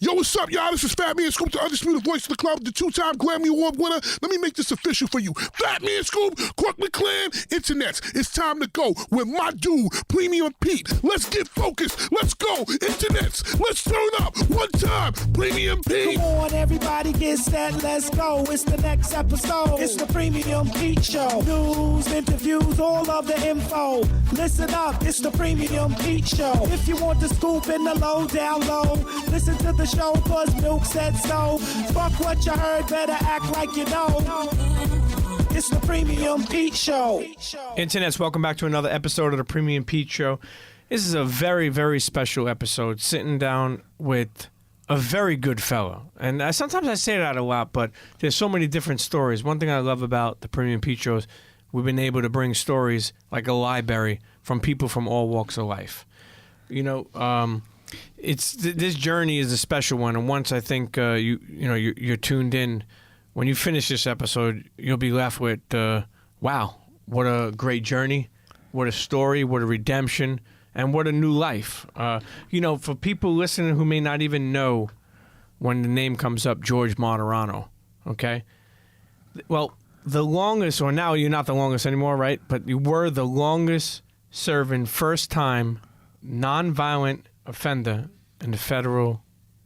Yo, what's up, y'all? This is Fat Man Scoop, the undisputed voice of the club, the two-time Grammy Award winner. Let me make this official for you. Fat Man Scoop, Corkman Clan, Internets. It's time to go with my dude, Premium Pete. Let's get focused. Let's go. Internets. Let's turn up. One time. Premium Pete. Come on, everybody get set. Let's go. It's the next episode. It's the Premium Pete Show. News, interviews, all of the info. Listen up. It's the Premium Pete Show. If you want the scoop in the low, down low, listen to the show, cause Milk said so. Fuck what you heard, better act like you know. It's the Premium Pete Show. Internets, welcome back to another episode of the Premium Pete Show. This is a very, very special episode, sitting down with a very good fellow. And sometimes I say that a lot, but there's so many different stories. One thing I love about the Premium Pete Show is we've been able to bring stories like a library from people from all walks of life. You know, this journey is a special one, and once I think you're tuned in, when you finish this episode, you'll be left with, wow, what a great journey, what a story, what a redemption, and what a new life. For people listening who may not even know when the name comes up, George Martorano, okay? Well, the longest, or now you're not the longest anymore, right? But you were the longest serving first-time nonviolent offender in the Federal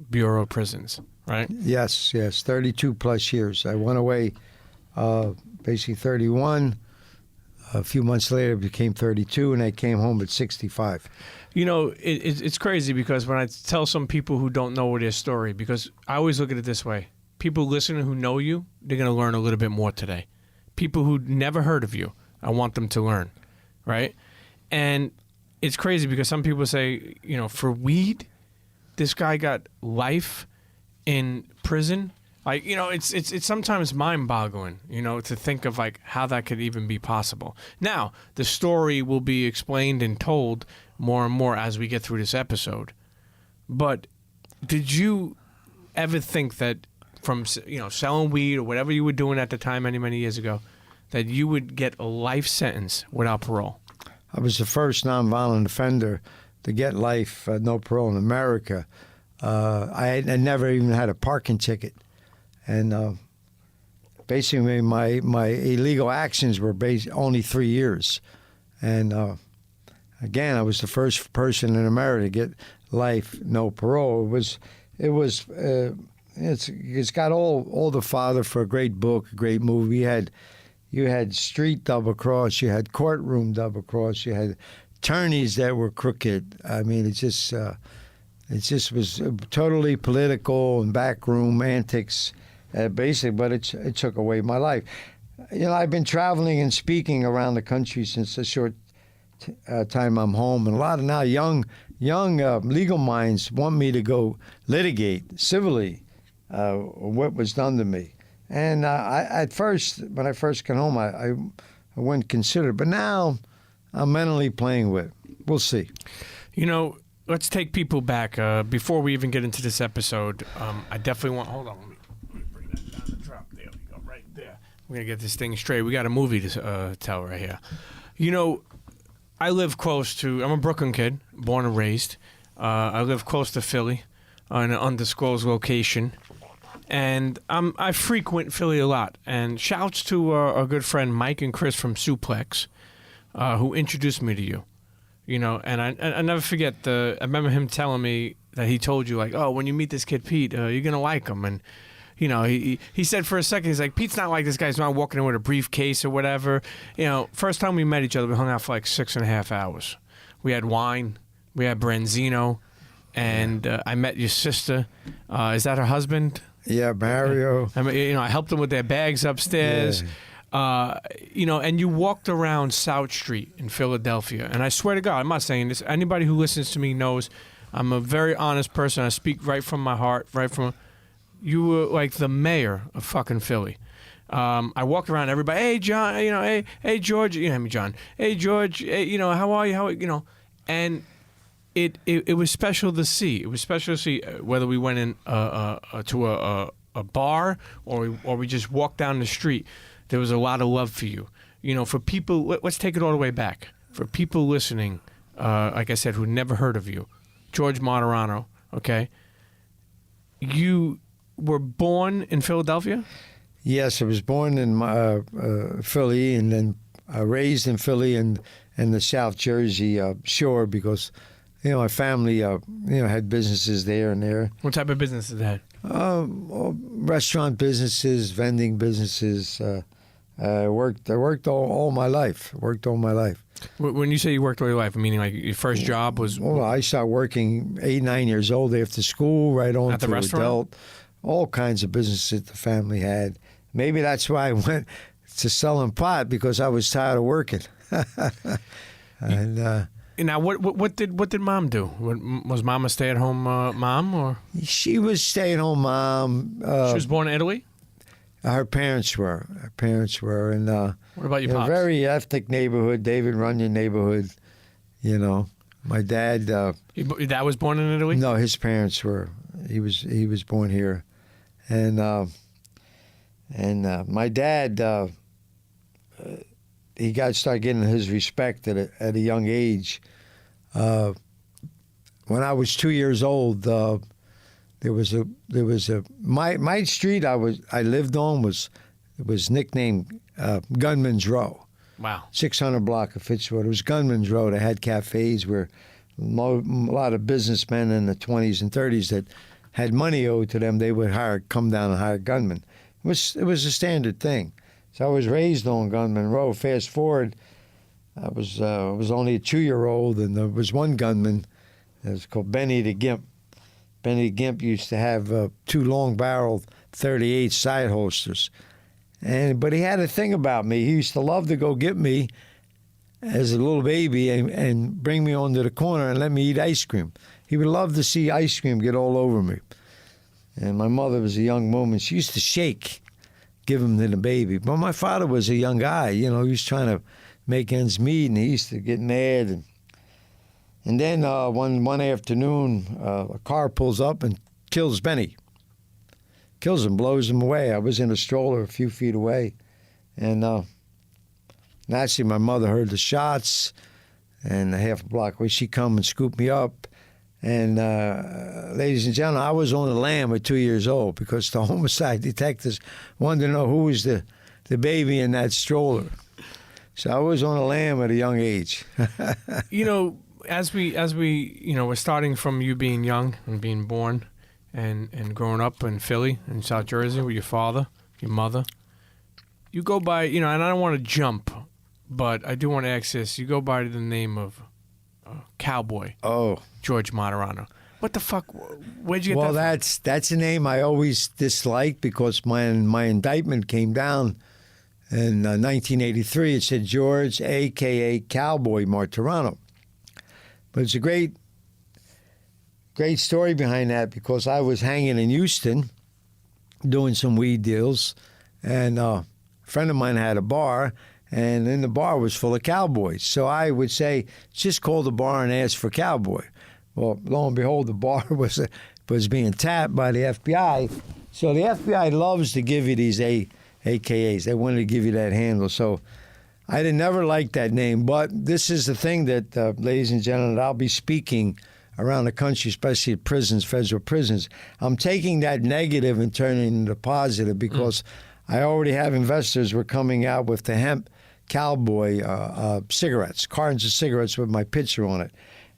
Bureau of Prisons, right? Yes, 32 plus years. I went away basically 31. A few months later, I became 32, and I came home at 65. You know, it's crazy because when I tell some people who don't know their story, because I always look at it this way. People listening who know you, they're going to learn a little bit more today. People who never heard of you, I want them to learn, right? And it's crazy because some people say, for weed, this guy got life in prison. Like, it's sometimes mind-boggling, to think of like how that could even be possible. Now, the story will be explained and told more and more as we get through this episode. But did you ever think that from, selling weed or whatever you were doing at the time many, many years ago, that you would get a life sentence without parole? I was the first nonviolent offender to get life, no parole in America. I never even had a parking ticket. And basically my illegal actions were only 3 years. And again, I was the first person in America to get life, no parole. It's got all the father for a great book, a great movie. You had street double cross, you had courtroom double cross, you had attorneys that were crooked. I mean, it just was totally political and backroom antics, basically. But it took away my life. I've been traveling and speaking around the country since the short time I'm home, and a lot of now young legal minds want me to go litigate civilly what was done to me. And at first, when I first got home, I wouldn't consider it. But now I'm mentally playing with it. We'll see. Let's take people back. Before we even get into this episode, I definitely want... Hold on. Let me bring that down the drop. There we go. Right there. We're going to get this thing straight. We got a movie to tell right here. I live close to... I'm a Brooklyn kid, born and raised. I live close to Philly in an undisclosed location. And I frequent Philly a lot. And shouts to our good friend Mike and Chris from Suplex, who introduced me to you. And I never forget, I remember him telling me that he told you, like, oh, when you meet this kid Pete, you're going to like him. And, he said for a second, he's like, Pete's not like this guy. He's not walking in with a briefcase or whatever. First time we met each other, we hung out for like 6.5 hours. We had wine. We had Branzino. And I met your sister. Is that her husband? Yeah, Mario. I helped them with their bags upstairs. Yeah. And you walked around South Street in Philadelphia. And I swear to God, I'm not saying this. Anybody who listens to me knows I'm a very honest person. I speak right from my heart, you were like the mayor of fucking Philly. I walked around everybody, hey, John, hey, George, John. Hey, George, hey, how are you? And it was special to see. It was special to see whether we went in to a bar or we just walked down the street. There was a lot of love for you. For people, let's take it all the way back. For people listening, like I said, who never heard of you, George Martorano, okay? were born in Philadelphia? Yes, I was born in Philly and then raised in Philly and the South Jersey shore because, my family, had businesses there and there. What type of business is that? Restaurant businesses, vending businesses. I worked all my life. When you say you worked all your life, meaning like your first job was... Well, I started working 8, 9 years old after school, right on At the to restaurant? adult. All kinds of businesses the family had. Maybe that's why I went to selling pot, because I was tired of working. And Now, what did Mom do? Was Mom a stay-at-home mom, or she was stay-at-home mom. she was born in Italy? Her parents were. And What about your in a pops? very ethnic neighborhood, David Runyon neighborhood. My dad. Your dad was born in Italy? No, his parents were. He was born here, and my dad. He started getting his respect at a young age. When I was 2 years old, there was my street I lived on was nicknamed Gunman's Row. Wow. 600 block of Fitzroy. It was Gunman's Row. They had cafes where a lot of businessmen in the 20s and 30s that had money owed to them, they would come down and hire gunmen. It was a standard thing. So I was raised on Gunman Row. Fast forward, I was only a 2-year-old, and there was one gunman. It was called Benny the Gimp. Benny the Gimp used to have 2 long-barreled 38 side holsters, but he had a thing about me. He used to love to go get me as a little baby and bring me onto the corner and let me eat ice cream. He would love to see ice cream get all over me. And my mother was a young woman. She used to shake. Give him to the baby. But my father was a young guy, he was trying to make ends meet, and he used to get mad. And then one afternoon, a car pulls up and kills Benny. Kills him, blows him away. I was in a stroller a few feet away. And naturally, my mother heard the shots, and a half a block away, she come and scooped me up. And ladies and gentlemen, I was on the lam at 2 years old because the homicide detectives wanted to know who was the baby in that stroller. So I was on the lam at a young age. As we we're starting from you being young and being born and growing up in Philly and South Jersey with your father, your mother. You go by, and I don't want to jump, but I do want to ask this. You go by the name of Cowboy. Oh. George Martorano. What the fuck? Where'd you get that from? Well, that's a name I always disliked because when my indictment came down in 1983, it said George, a.k.a. Cowboy Martorano. But it's a great story behind that because I was hanging in Houston doing some weed deals, and a friend of mine had a bar, and in the bar was full of cowboys. So I would say, just call the bar and ask for Cowboy. Well, lo and behold, the bar was being tapped by the FBI. So the FBI loves to give you these AKAs. They wanted to give you that handle. So I never liked that name. But this is the thing that, ladies and gentlemen, I'll be speaking around the country, especially at prisons, federal prisons. I'm taking that negative and turning it into positive because I already have investors who are coming out with the hemp Cowboy cigarettes, cartons of cigarettes with my picture on it.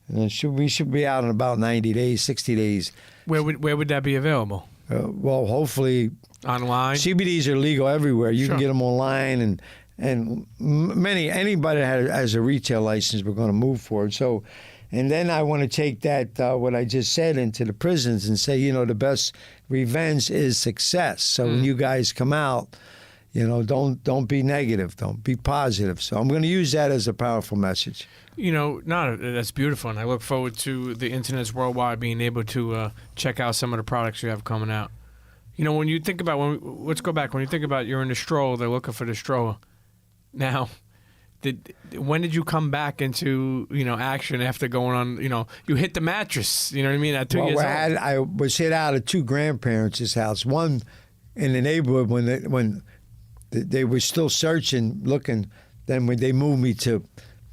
And we should be out in about 90 days, 60 days. Where would that be available? Well, hopefully online. CBDs are legal everywhere. You can get them online, and anybody that has a retail license, we're going to move forward. So, and then I want to take that what I just said into the prisons and say, the best revenge is success. So when you guys come out, don't be negative, don't be positive. So I'm going to use that as a powerful message. That's beautiful, and I look forward to the internet's worldwide being able to check out some of the products you have coming out. When you think about let's go back. When you think about you're in the stroller, they're looking for the stroller. Now, when did you come back into action after going on? You hit the mattress. You know what I mean? At 2 years old. I was hit out of 2 grandparents' house. One in the neighborhood when they were still searching, looking. Then when they moved me to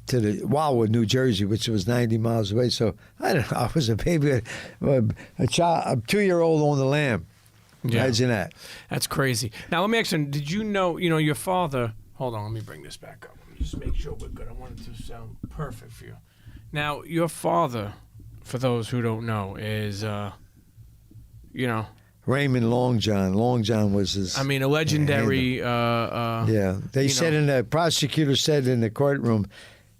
the Wildwood, New Jersey, which was 90 miles away. So I don't know. I was a baby, a child, a 2-year-old on the lam. Yeah. Imagine that. That's crazy. Now, let me ask you, did you know, your father, hold on, let me bring this back up. Let me just make sure we're good. I want it to sound perfect for you. Now, your father, for those who don't know, is, Raymond Long John. Long John was his. I mean, a legendary. Yeah, they said the prosecutor said in the courtroom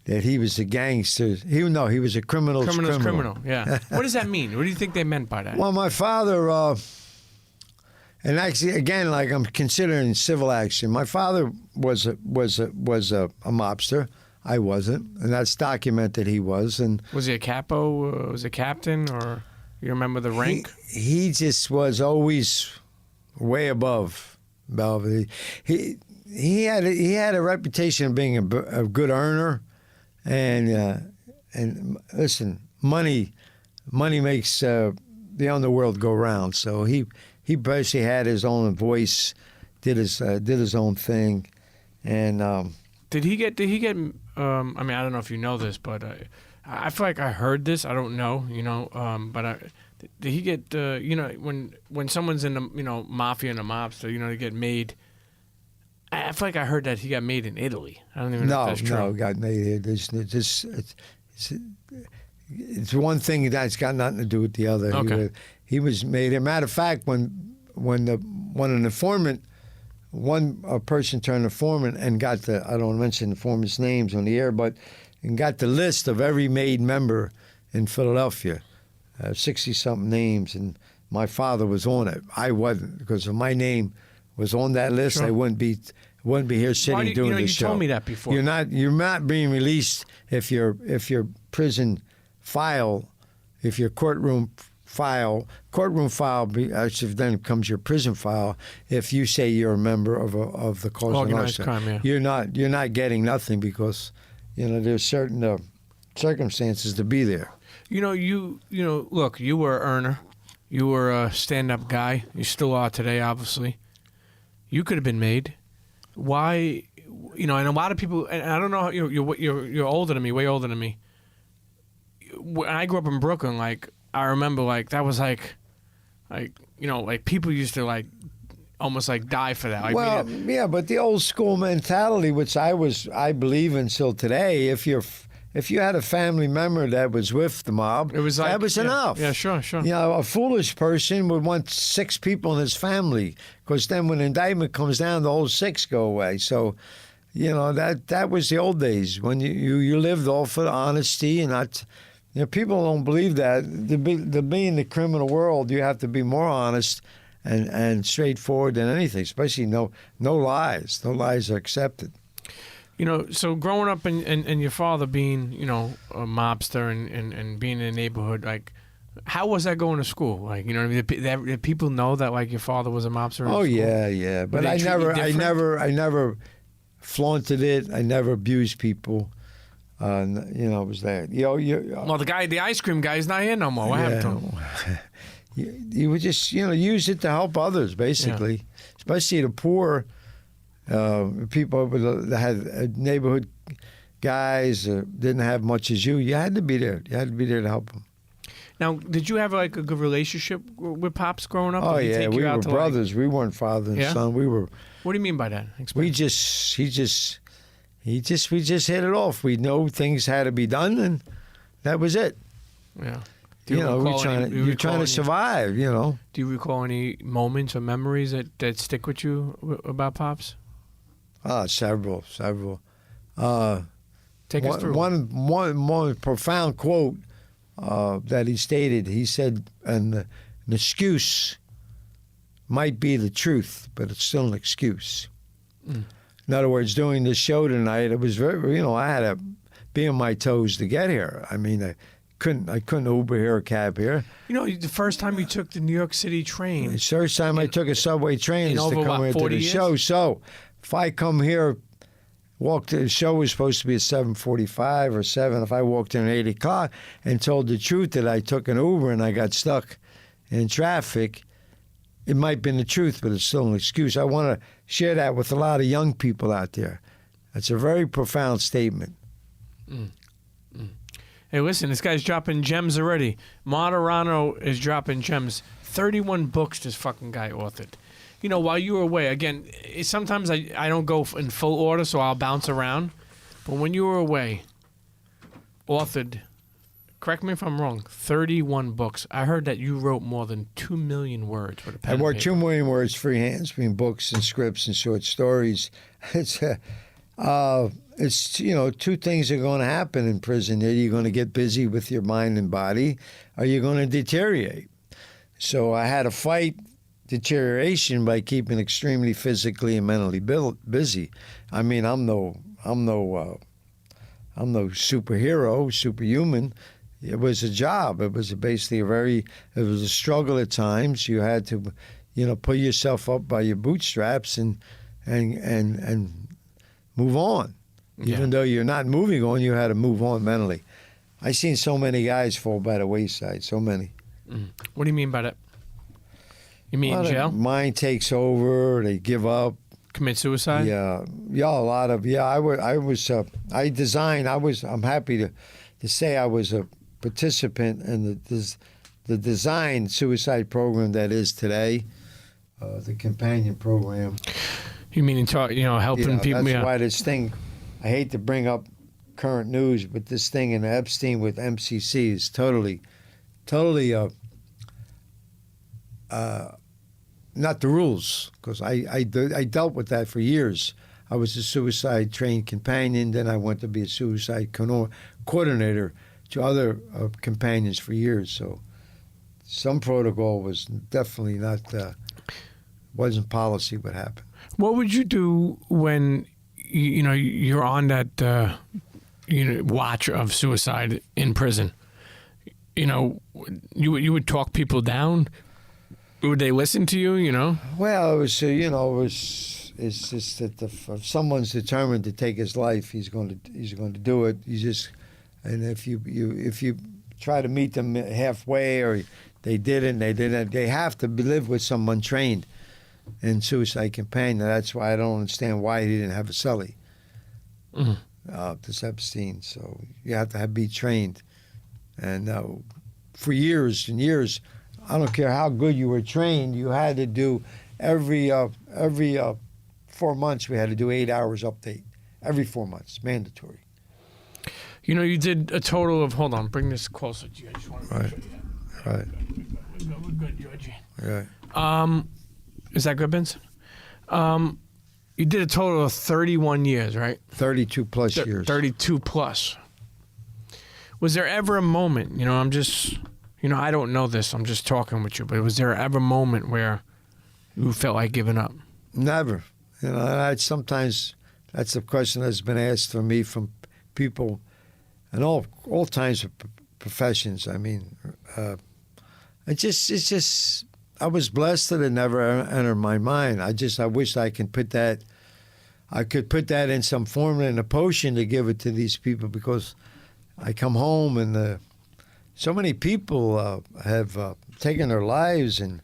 that he was a gangster. He was a criminal. Criminal. Yeah. What does that mean? What do you think they meant by that? Well, my father, and actually, again, like I'm considering civil action. My father was a mobster. I wasn't, and that's documented. He was, and was he a capo? Was he a captain, or you remember the rank? He just was always way above. He had a reputation of being a good earner, and listen, money makes the underworld go round. So he basically had his own voice, did his own thing, and did he get? I mean, I don't know if you know this, but I feel like I heard this. I don't know, but did he get? When someone's in the mafia and a mobster, they get made. I feel like I heard that he got made in Italy. I don't even know if that's true. No, got made. It's one thing that's got nothing to do with the other. Okay. He was made. As a matter of fact, when an informant, a person turned informant and got I don't want to mention the informant's names on the air, and got the list of every made member in Philadelphia, 60-something names, and my father was on it. I wasn't, because if my name was on that list, Sure. I wouldn't be here sitting doing this show. You told me that before. You're not being released if your prison file, if your courtroom file actually then becomes your prison file. If you say you're a member of the Cosa Organized Nostra, crime, yeah. you're not getting nothing, because there's certain circumstances to be there. Look, you were an earner. You were a stand-up guy. You still are today, obviously. You could have been made. Why? And a lot of people. And I don't know. You're older than me, way older than me. When I grew up in Brooklyn, I remember, that was like people used to almost die for that. Yeah, but the old school mentality, which I believe in still today, if you had a family member that was with the mob, that was enough. Yeah, sure. A foolish person would want 6 people in his family, because then when the indictment comes down, the whole 6 go away. So, that was the old days when you lived all for the honesty, and not. People don't believe that. To be in the criminal world, you have to be more honest and straightforward than anything, especially no lies. No lies are accepted. So growing up and your father being, a mobster and being in the neighborhood, how was that going to school? What I mean? Did people know that your father was a mobster? Oh yeah. But I never flaunted it. I never abused people. It was that. Well, the ice cream guy is not here no more. What happened to him? You would just use it to help others, basically, especially the poor. People that had neighborhood guys didn't have much as you. You had to be there. You had to be there to help them. Now, did you have a good relationship with Pops growing up? Oh yeah, we were brothers. We weren't father and son. We were. What do you mean by that? Explain. We just hit it off. We know things had to be done, and that was it. Yeah. You're trying to survive. Do you recall any moments or memories that stick with you about Pops? Several. Take us through. One more profound quote that he stated. He said, an excuse might be the truth, but it's still an excuse. Mm. In other words, doing this show tonight, it was very, I had to be on my toes to get here. I mean, I couldn't Uber here or cab here. The first time you took the New York City train. The first time I took a subway train is to come here to the show. So if I come here, the show was supposed to be at 7:45 or 7. If I walked in at 8 o'clock and told the truth that I took an Uber and I got stuck in traffic, it might have been the truth, but it's still an excuse. I want to share that with a lot of young people out there. That's a very profound statement. Mm. Hey, listen, this guy's dropping gems already. MARTORANO is dropping gems. 31 books this fucking guy authored. You know, while you were away, again, sometimes I don't go in full order, so I'll bounce around. But when you were away, authored, correct me if I'm wrong, 31 books. I heard that you wrote more than 2 million words with a pen I and wrote paper. 2 million words freehand between books and scripts and short stories. It's two things are going to happen in prison. Either you're going to get busy with your mind and body, or you're going to deteriorate. So I had to fight deterioration by keeping extremely physically and mentally busy. I mean, I'm no superhero, superhuman. It was a job. It was basically it was a struggle at times. You had to, pull yourself up by your bootstraps and move on. Yeah. Even though you're not moving on, you had to move on mentally. I've seen so many guys fall by the wayside, so many. What do you mean by that? You mean in jail? Mind takes over, they give up. Commit suicide? Yeah, a lot of, I designed, I'm happy to say I was a participant in the design suicide program that is today, the companion program. You mean helping people? That's why this thing, I hate to bring up current news, but this thing in Epstein with MCC is totally not the rules, because I dealt with that for years. I was a suicide-trained companion, then I went to be a suicide coordinator to other companions for years. So some protocol was definitely wasn't policy what happened. What would you do when you're on that watch of suicide in prison? You would talk people down. Would they listen to you? Well, it was it's just that if someone's determined to take his life, he's going to do it. And if you try to meet them halfway, or they didn't, they have to live with someone trained in suicide companion. That's why I don't understand why he didn't have a cellie. This Epstein. So you have to be trained, and for years and years, I don't care how good you were trained, you had to do every 4 months. We had to do 8 hours update every 4 months, mandatory. You did a total of. Hold on, bring this closer to you. I just want to Right. show you that. Right. We're good, Georgie. Right. Is that good, Benson? You did a total of 31 years, right? 32 plus years. 32 plus. Was there ever a moment, I'm just, I don't know this, I'm just talking with you, but was there ever a moment where you felt like giving up? Never. Sometimes that's the question that's been asked for me from people in all kinds of professions. I mean, it's just. I was blessed that it never entered my mind. I wish I could put that in some formula in a potion to give it to these people, because I come home and so many people have taken their lives, and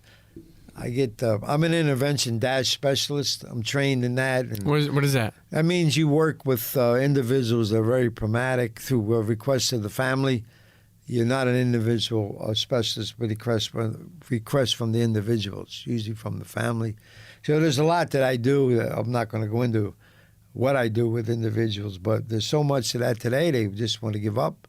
I'm an intervention dash specialist. I'm trained in that. And What is that? that means you work with individuals that are very traumatic through a request of the family. You're not an individual specialist, but request from the individuals, usually from the family. So there's a lot that I do. I'm not going to go into what I do with individuals, but there's so much of that today. They just want to give up.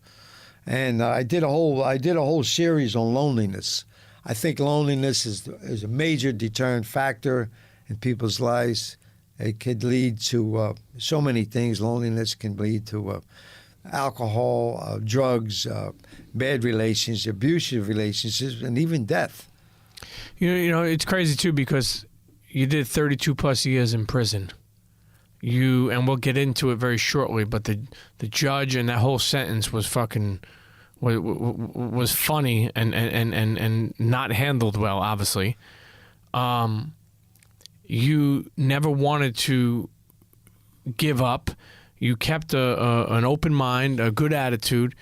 And I did a whole series on loneliness. I think loneliness is a major deterrent factor in people's lives. It could lead to so many things. Loneliness can lead to alcohol, drugs, bad relations, abusive relationships, and even death. It's crazy too, because you did 32 plus years in prison. And we'll get into it very shortly, but the judge and that whole sentence was was funny and not handled well, obviously. You never wanted to give up. You kept an open mind, a good attitude.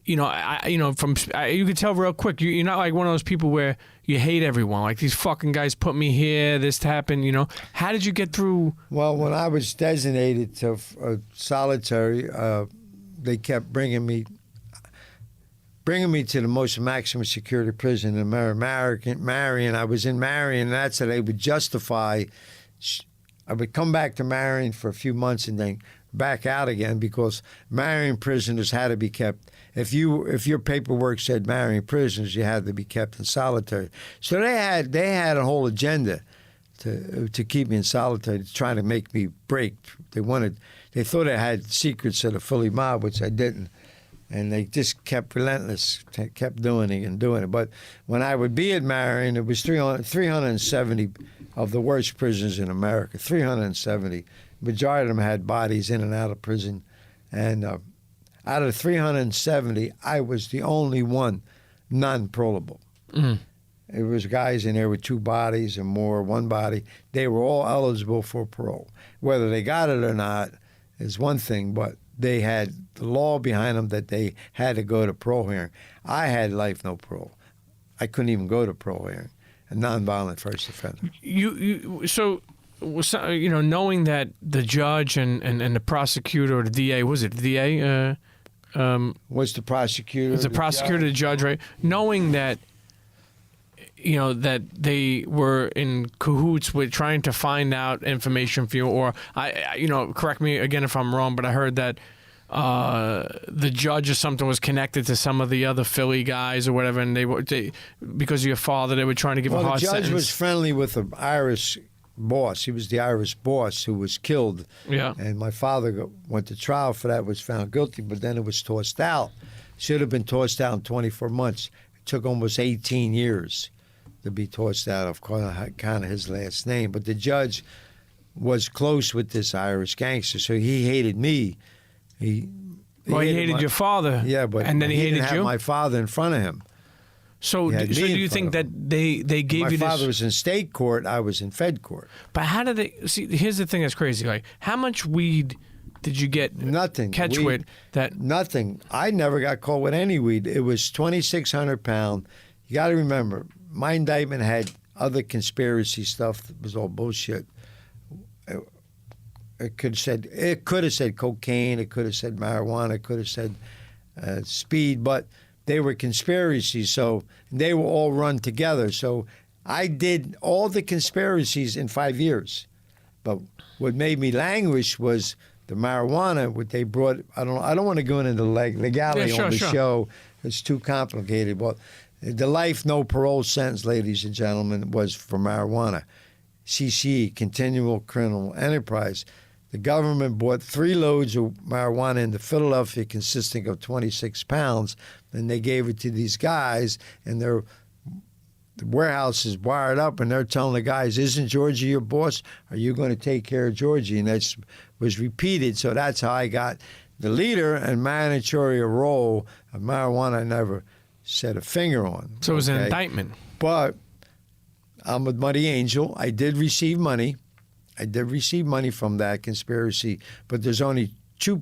You could tell real quick. You're not like one of those people where you hate everyone. Like, these fucking guys put me here. This happened. How did you get through? Well, when I was designated to solitary, they kept bringing me bringing me to the most maximum security prison in Marion. I was in Marion, and that's how they would justify. I would come back to Marion for a few months and then back out again because Marion prisoners had to be kept. If your paperwork said Marion prisoners, you had to be kept in solitary. So they had a whole agenda to keep me in solitary, to try to make me break. They thought I had secrets of the Philly mob, which I didn't. And they just kept relentless, kept doing it and doing it. But when I would be at Marion, it was 370 of the worst prisons in America, 370. Majority of them had bodies in and out of prison. And out of 370, I was the only one non-parolable. Mm. There was guys in there with 2 bodies or more, 1 body. They were all eligible for parole. Whether they got it or not is one thing, but they had the law behind them that they had to go to parole hearing. I had life, no parole. I couldn't even go to parole hearing. A nonviolent first offender. So knowing that the judge and the prosecutor or the DA, was it the DA? Was the prosecutor? Was the prosecutor, the judge, right? Knowing that, that they were in cahoots with trying to find out information for you, or correct me again if I'm wrong, but I heard that the judge or something was connected to some of the other Philly guys or whatever, and they because of your father, they were trying to give a hard sentence. The judge was friendly with the Irish boss. He was the Irish boss who was killed. Yeah. And my father went to trial for that, was found guilty, but then it was tossed out. Should have been tossed out in 24 months. It took almost 18 years to be tossed out of kind of his last name. But the judge was close with this Irish gangster, so he hated me. He hated your father. Yeah, but and then he hated didn't have you? my father in front of him. So do you think that they gave you this? My father was in state court. I was in fed court. But how did they see? Here's the thing that's crazy. Like, how much weed did you get? Nothing. With that? Nothing. I never got caught with any weed. It was 2,600 pounds. You got to remember, my indictment had other conspiracy stuff that was all bullshit. It could have said cocaine. It could have said marijuana. It could have said speed, but they were conspiracies, so they were all run together. So I did all the conspiracies in 5 years. But what made me languish was the marijuana, what they brought. I don't want to go into the legality on the show. It's too complicated. But the life, no parole sentence, ladies and gentlemen, was for marijuana. CCE, continual criminal enterprise. The government bought 3 loads of marijuana into Philadelphia consisting of 26 pounds, and they gave it to these guys, and the warehouse is wired up, and they're telling the guys, isn't Georgie your boss? Are you going to take care of Georgie? And that was repeated, so that's how I got the leader and managerial role of marijuana. I never set a finger on. So it was an indictment. But I'm a money angel. I did receive money. From that conspiracy, but there's only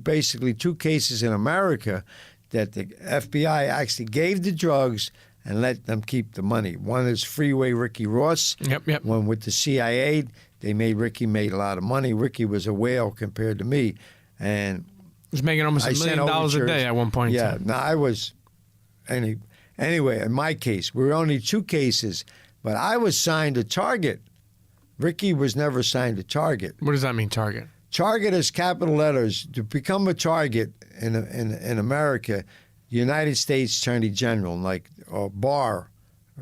basically two cases in America that the FBI actually gave the drugs and let them keep the money. One is Freeway Ricky Ross. Yep. One with the CIA. Ricky made a lot of money. Ricky was a whale compared to me. And he was making almost $1 million a day at one point. Yeah. Now I was, anyway, in my case, we were only 2 cases, but I was signed to target. Ricky was never signed to target. What does that mean, target? Target is capital letters. To become a target in America, the United States Attorney General, like Barr,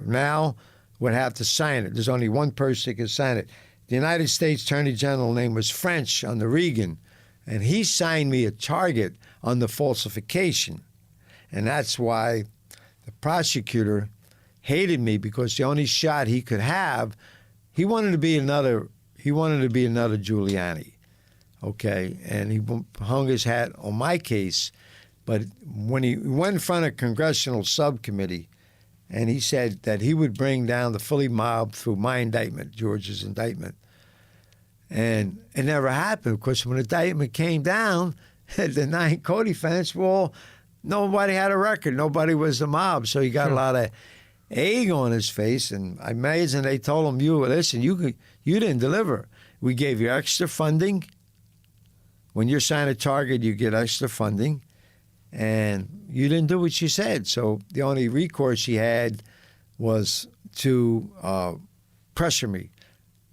now would have to sign it. There's only one person that can sign it. The United States Attorney General name was French under Reagan, and he signed me a target on the falsification. And that's why the prosecutor hated me, because the only shot he could have, he wanted to be another Giuliani, okay? And he hung his hat on my case. But when he went in front of a congressional subcommittee, and he said that he would bring down the Philly mob through my indictment, George's indictment. And it never happened, because when the indictment came down, the 9 co-defendants nobody had a record. Nobody was the mob. So he got a lot of egg on his face, and I imagine they told him, you didn't deliver. We gave you extra funding. When you're signed a target, you get extra funding. and you didn't do what she said. So the only recourse she had was to pressure me.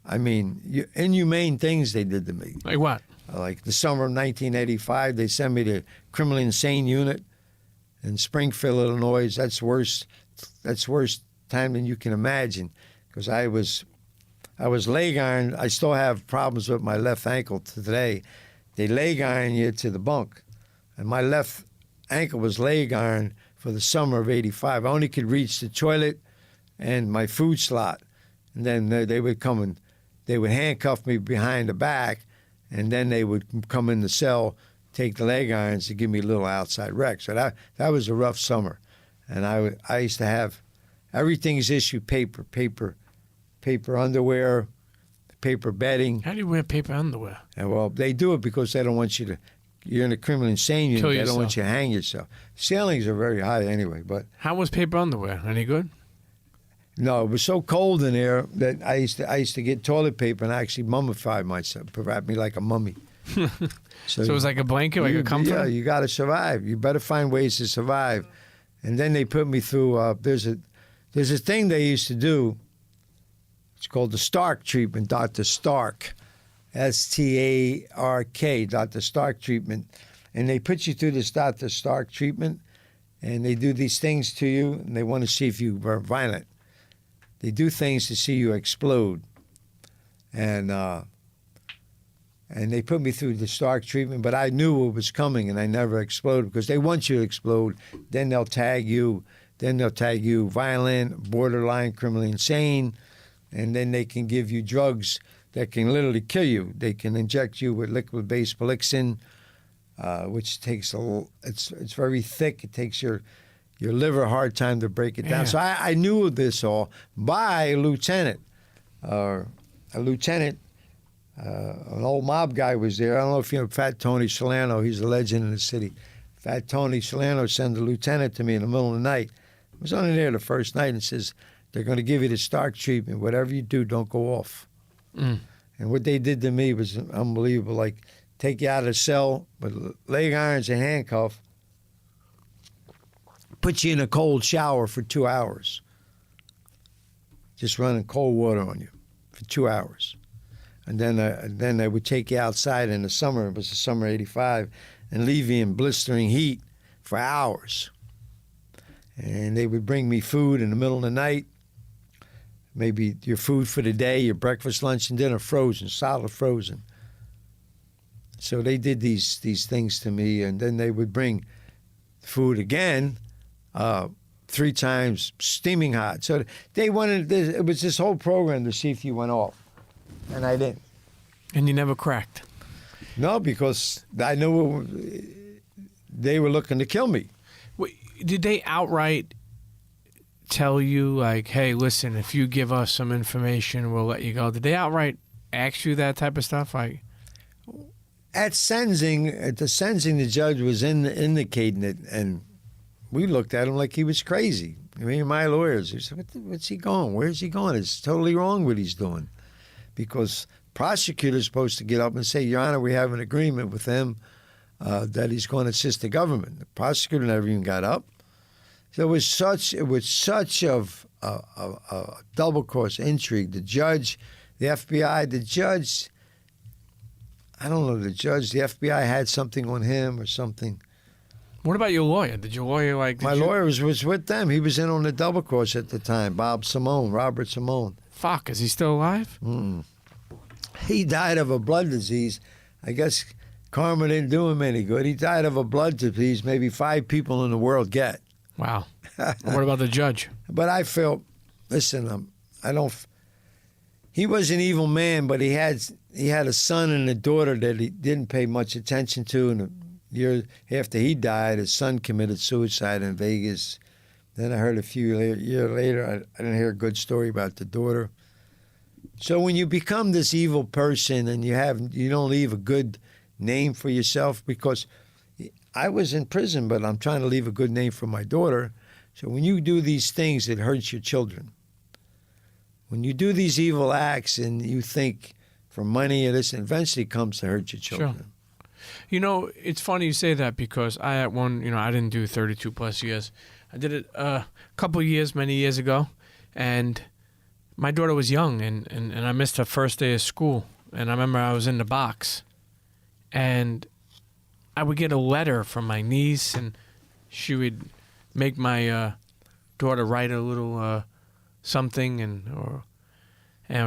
I mean, inhumane things they did to me. Like what? Like the summer of 1985, they sent me to criminally insane unit in Springfield, Illinois. That's worse. That's worse time than you can imagine, because I was leg ironed. I still have problems with my left ankle to today. They leg iron you to the bunk, and my left ankle was leg ironed for the summer of '85. I only could reach the toilet and my food slot, and then they would come and they would handcuff me behind the back, and then they would come in the cell, take the leg irons to give me a little outside rec. So that was a rough summer, and I used to have everything's issued paper underwear, paper bedding. How do you wear paper underwear? And well, they do it because they don't want you to. You're in a criminal insane unit. Kill They yourself. don't want you to hang yourself. Ceilings are very high anyway, but How was paper underwear? Any good? no, it was so cold in there that I used to get toilet paper and actually mummify myself, wrap me like a mummy. So it was like a blanket, like a comforter? Yeah, you got to survive. You better find ways to survive. And then they put me through. There's a thing they used to do. It's called the Stark treatment, Dr. Stark, S-T-A-R-K, Dr. Stark treatment, and they put you through this Dr. Stark treatment, and they do these things to you, and they want to see if you are violent. They do things to see you explode, and they put me through the Stark treatment, but I knew it was coming, and I never exploded because they want you to explode. Then they'll tag you. Then they'll tag you violent, borderline, criminally insane, and then they can give you drugs that can literally kill you. They can inject you with liquid-based Polixin, which takes it's very thick. It takes your liver a hard time to break it down. Yeah. So I knew of this all by a lieutenant. An old mob guy was there. I don't know if you know Fat Tony Salerno. He's a legend in the city. Fat Tony Salerno sent a lieutenant to me in the middle of the night. I was only there the first night and says, they're going to give you the Stark treatment. Whatever you do, don't go off. Mm. And what they did to me was unbelievable. Like, take you out of the cell with leg irons and handcuff, put you in a cold shower for 2 hours, just running cold water on you for 2 hours. And then they would take you outside in the summer, it was the summer of '85, and leave you in blistering heat for hours. And they would bring me food in the middle of the night, maybe your food for the day, your breakfast, lunch, and dinner frozen, solid frozen. So they did these things to me, and then they would bring food again, 3 times steaming hot. So they wanted this, it was this whole program to see if you went off, and I didn't. And you never cracked? No, because I knew they were looking to kill me. Wait, did they outright tell you, like, hey, listen, if you give us some information, we'll let you go? Did they outright ask you that type of stuff? Like, at the sentencing, the judge was indicating it, and we looked at him like he was crazy. I mean, my lawyers, we said, what's he going? Where's he going? It's totally wrong what he's doing. Because prosecutor's supposed to get up and say, Your Honor, we have an agreement with him that he's going to assist the government. The prosecutor never even got up. So it was such a double-cross intrigue. The judge, the FBI, the judge, I don't know, the FBI had something on him or something. what about your lawyer? Did your lawyer, like... My lawyer was with them. He was in on the double-cross at the time, Robert Simone. Fuck, is he still alive? He died of a blood disease. I guess karma didn't do him any good. He died of a blood disease maybe 5 people in the world get. Wow. What about the judge? But I felt, listen, he was an evil man, but he had a son and a daughter that he didn't pay much attention to. And a year after he died, his son committed suicide in Vegas. Then I heard a few years later, I didn't hear a good story about the daughter. So when you become this evil person and you don't leave a good name for yourself, because I was in prison, but I'm trying to leave a good name for my daughter. So when you do these things, it hurts your children. When you do these evil acts and you think for money or this, eventually comes to hurt your children. You know, it's funny you say that because I at one, I didn't do 32 plus years. I did it a couple of years, many years ago, and my daughter was young, and I missed her first day of school. And I remember I was in the box, and I would get a letter from my niece, and she would make my daughter write a little something, or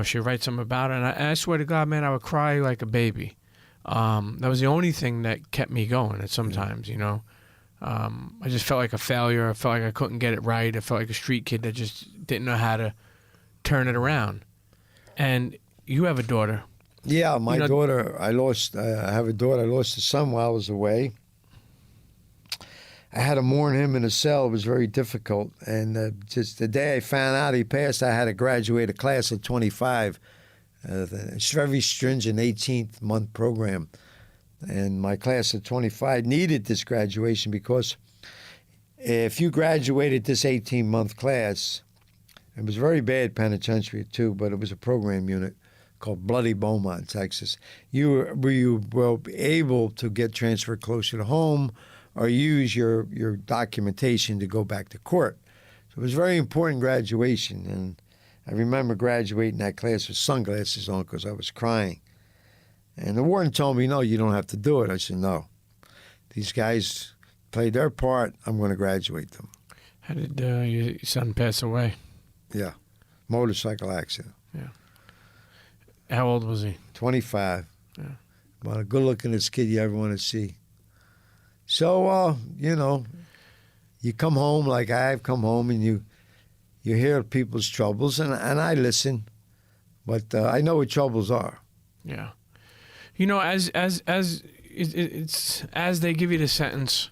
she'd write something about it. And I swear to God, man, I would cry like a baby. That was the only thing that kept me going at sometimes, I just felt like a failure. I felt like I couldn't get it right. I felt like a street kid that just didn't know how to turn it around. And you have a daughter. Yeah, my daughter, I have a daughter. I lost a son while I was away. I had to mourn him in a cell. It was very difficult. And just the day I found out he passed, I had to graduate a class of 25. It's a very stringent 18-month program. And my class of 25 needed this graduation because if you graduated this 18-month class, it was very bad penitentiary too, but it was a program unit called Bloody Beaumont, Texas. You were able to get transferred closer to home or use your documentation to go back to court. So it was a very important graduation. And I remember graduating that class with sunglasses on because I was crying. And the warden told me, no, you don't have to do it. I said, no. These guys played their part. I'm going to graduate them. How did your son pass away? Yeah. Motorcycle accident. Yeah. How old was he? 25. Yeah. About a good-looking kid you ever want to see. So, you come home like I've come home and you hear people's troubles, and I listen, but I know what troubles are. Yeah. As they give you the sentence,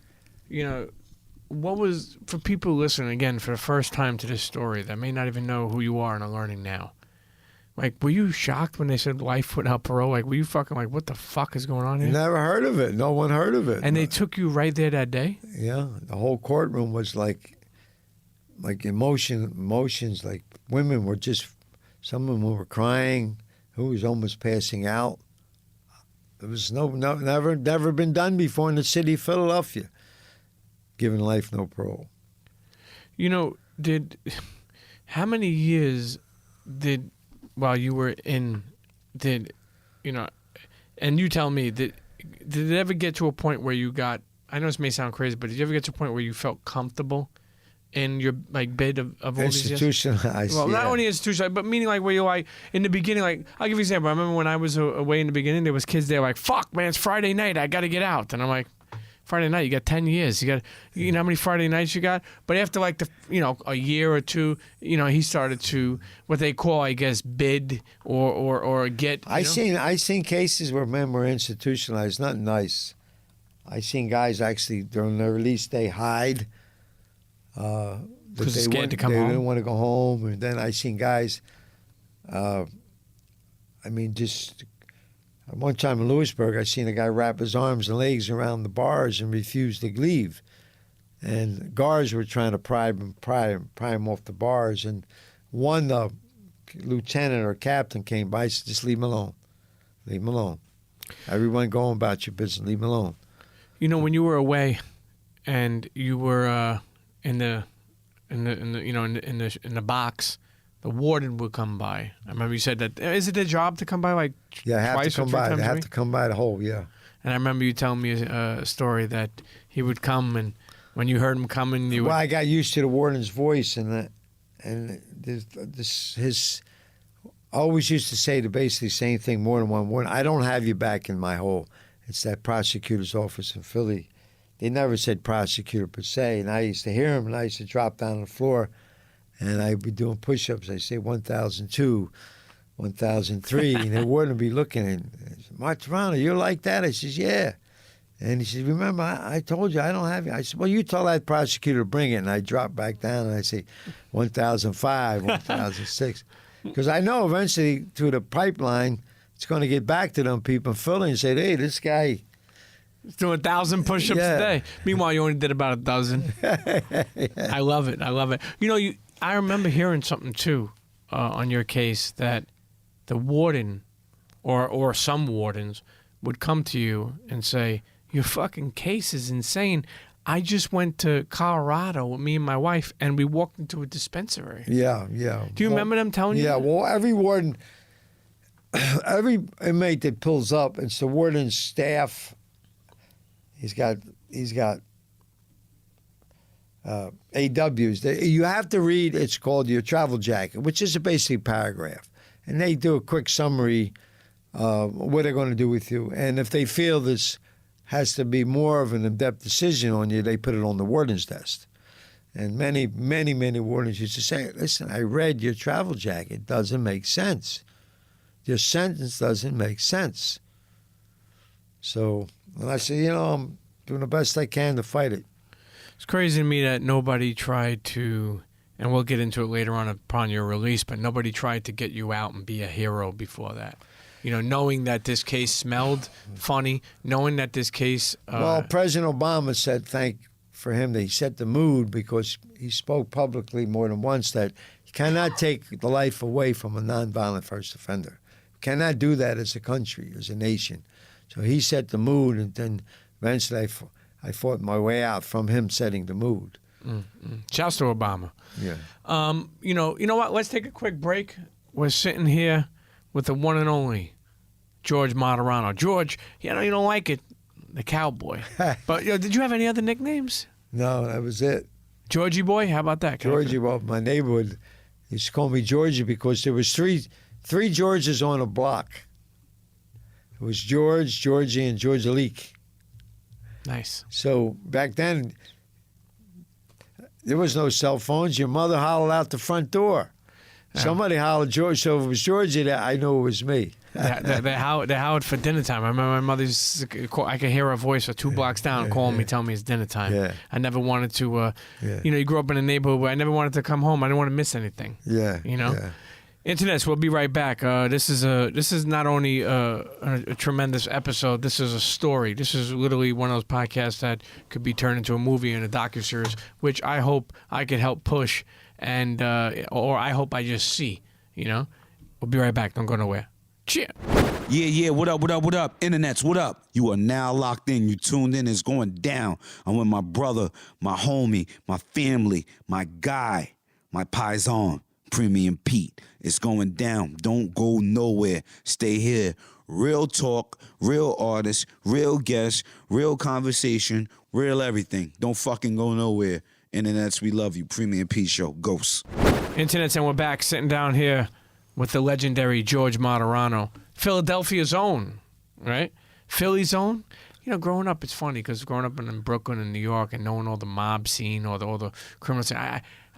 what was, for people listening again for the first time to this story that may not even know who you are and are learning now, like, were you shocked when they said life without parole? Like, were you fucking like, what the fuck is going on here? Never heard of it. No one heard of it. And they took you right there that day? Yeah. The whole courtroom was like emotions, like women were just, some of them were crying, who was almost passing out. It was never been done before in the city of Philadelphia, giving life no parole. How many years while you were in, and you tell me, did it ever get to a point where you got, I know this may sound crazy, but did you ever get to a point where you felt comfortable in your bed of all these years? Institutionalized. Well, yeah. not only institutionalized, but meaning like where you're like in the beginning. Like, I'll give you an example. I remember when I was away in the beginning, there was kids there like, "Fuck, man, it's Friday night. I got to get out." And I'm like, "Friday night? You got 10 years. You know how many Friday nights you got?" But after like a year or two, he started to what they call, I guess, bid or get. I seen cases where men were institutionalized. Not nice. I seen guys actually during their release they hide. Because they're scared to come home. They didn't want to go home. And then I seen guys, just one time in Lewisburg, I seen a guy wrap his arms and legs around the bars and refuse to leave. And guards were trying to pry him off the bars. And one lieutenant or captain came by and said, just leave him alone. Leave him alone. Everyone go on about your business. Leave him alone. When you were away and you were in the box, the warden would come by. I remember you said that. Is it their job to come by like twice or three times? They have to come by the whole, yeah. And I remember you telling me a story that he would come, and when you heard him coming, I got used to the warden's voice, I always used to say the basically same thing more than one warden. I don't have you back in my hole. It's that prosecutor's office in Philly. They never said prosecutor per se, and I used to hear him, and I used to drop down on the floor, and I'd be doing push-ups. I'd say 1,002, 1,003, and the warden would be looking at me. "Martorano, you're like that?" I says, "Yeah." And he says, "Remember, I told you I don't have you." I said, "Well, you tell that prosecutor to bring it," and I drop back down, and I say 1,005, 1,006. Because I know eventually through the pipeline, it's going to get back to them people in Philly and say, "Hey, this guy..." He's doing 1,000 push-ups a day. Meanwhile, you only did about 1,000. Yeah. I love it. I remember hearing something too on your case that the warden, or some wardens, would come to you and say, your fucking case is insane. I just went to Colorado with me and my wife, and we walked into a dispensary. Yeah. Do you remember them telling you? Yeah, well, every warden, every inmate that pulls up, it's the warden's staff. He's got AWs. You have to read, it's called your travel jacket, which is a basic paragraph. And they do a quick summary what they're going to do with you. And if they feel this has to be more of an in-depth decision on you, they put it on the warden's desk. And many wardens used to say, listen, I read your travel jacket. It doesn't make sense. Your sentence doesn't make sense. So, and I said, I'm doing the best I can to fight it. It's crazy to me that nobody tried to, and we'll get into it later on upon your release, but nobody tried to get you out and be a hero before that. Knowing that this case smelled funny, knowing that this case... well, President Obama said for him that he set the mood because he spoke publicly more than once that you cannot take the life away from a nonviolent first offender. You cannot do that as a country, as a nation. So he set the mood, and then eventually I fought my way out from him setting the mood. Shouts to Obama. Yeah. You know what? Let's take a quick break. We're sitting here with the one and only George Martorano. George, you don't like it, the Cowboy. But did you have any other nicknames? No, that was it. Georgie Boy? How about that? Georgie, well, my neighborhood used to call me Georgie because there was three Georges on a block. It was George, Georgie, and George Leak. Nice. So back then, there was no cell phones. Your mother hollered out the front door. Somebody hollered George, so if it was Georgie, I knew it was me. They howled for dinner time. I remember my mother's, I could hear her voice 2 blocks down calling me, telling me it's dinner time. Yeah. I never wanted to, you grew up in a neighborhood where I never wanted to come home. I didn't want to miss anything. Yeah. Yeah. Internets, we'll be right back. This is not only a tremendous episode. This is a story. This is literally one of those podcasts that could be turned into a movie and a docuseries, which I hope I could help push, and or I hope I just see. We'll be right back. Don't go nowhere. Chea. Yeah, what up? Internets, what up? You are now locked in. You tuned in. It's going down. I'm with my brother, my homie, my family, my guy, my paisan, Premium Pete. It's going down. Don't go nowhere. Stay here. Real talk, real artists, real guests, real conversation, real everything. Don't fucking go nowhere. Internets, we love you. Premium Pete Show. Ghosts. Internets, and we're back sitting down here with the legendary George Martorano, Philadelphia's own, right? Philly's own. Growing up, it's funny because growing up in Brooklyn and New York and knowing all the mob scene, all the criminal scene,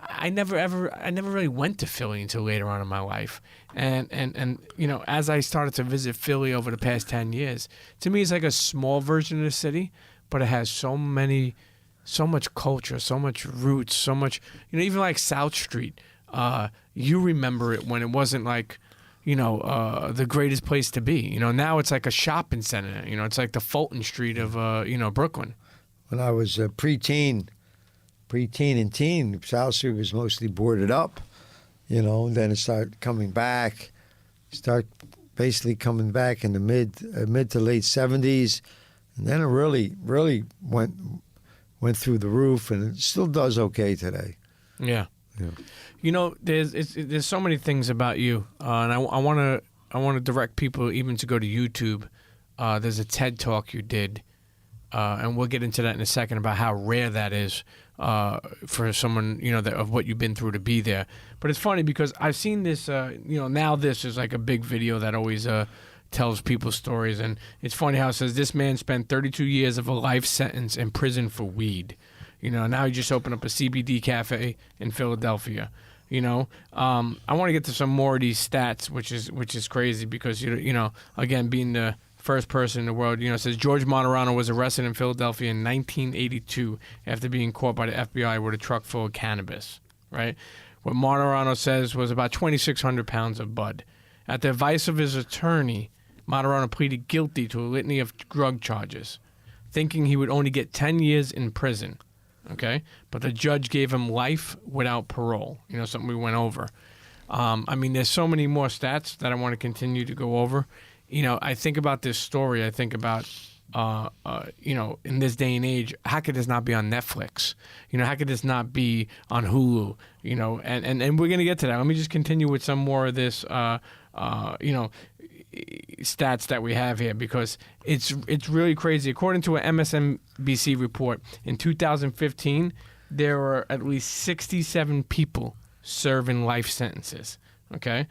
I never really went to Philly until later on in my life. And as I started to visit Philly over the past 10 years, to me it's like a small version of the city, but it has so much culture, so much roots, so much, even like South Street. You remember it when it wasn't like, the greatest place to be. Now it's like a shopping center. It's like the Fulton Street of, Brooklyn. When I was a preteen and teen, South Street was mostly boarded up, then it started coming back, basically coming back in the mid to late 70s, and then it really went through the roof, and it still does okay today. Yeah. There's so many things about you, and I want to direct people even to go to YouTube. There's a TED Talk you did, and we'll get into that in a second about how rare that is for someone of what you've been through to be there. But it's funny because I've seen this. Now this is like a big video that always tells people's stories, and it's funny how it says this man spent 32 years of a life sentence in prison for weed. Now he just opened up a CBD cafe in Philadelphia. I want to get to some more of these stats, which is crazy because again, being the first person in the world, it says George Martorano was arrested in Philadelphia in 1982 after being caught by the FBI with a truck full of cannabis. Right, what Martorano says was about 2,600 pounds of bud. At the advice of his attorney, Martorano pleaded guilty to a litany of drug charges, thinking he would only get 10 years in prison. Okay, but the judge gave him life without parole. Something we went over. There's so many more stats that I want to continue to go over. I think about this story. I think about, in this day and age, how could this not be on Netflix? How could this not be on Hulu? And we're going to get to that. Let me just continue with some more of this, stats that we have here, because it's really crazy. According to an MSNBC report, in 2015, there were at least 67 people serving life sentences, okay,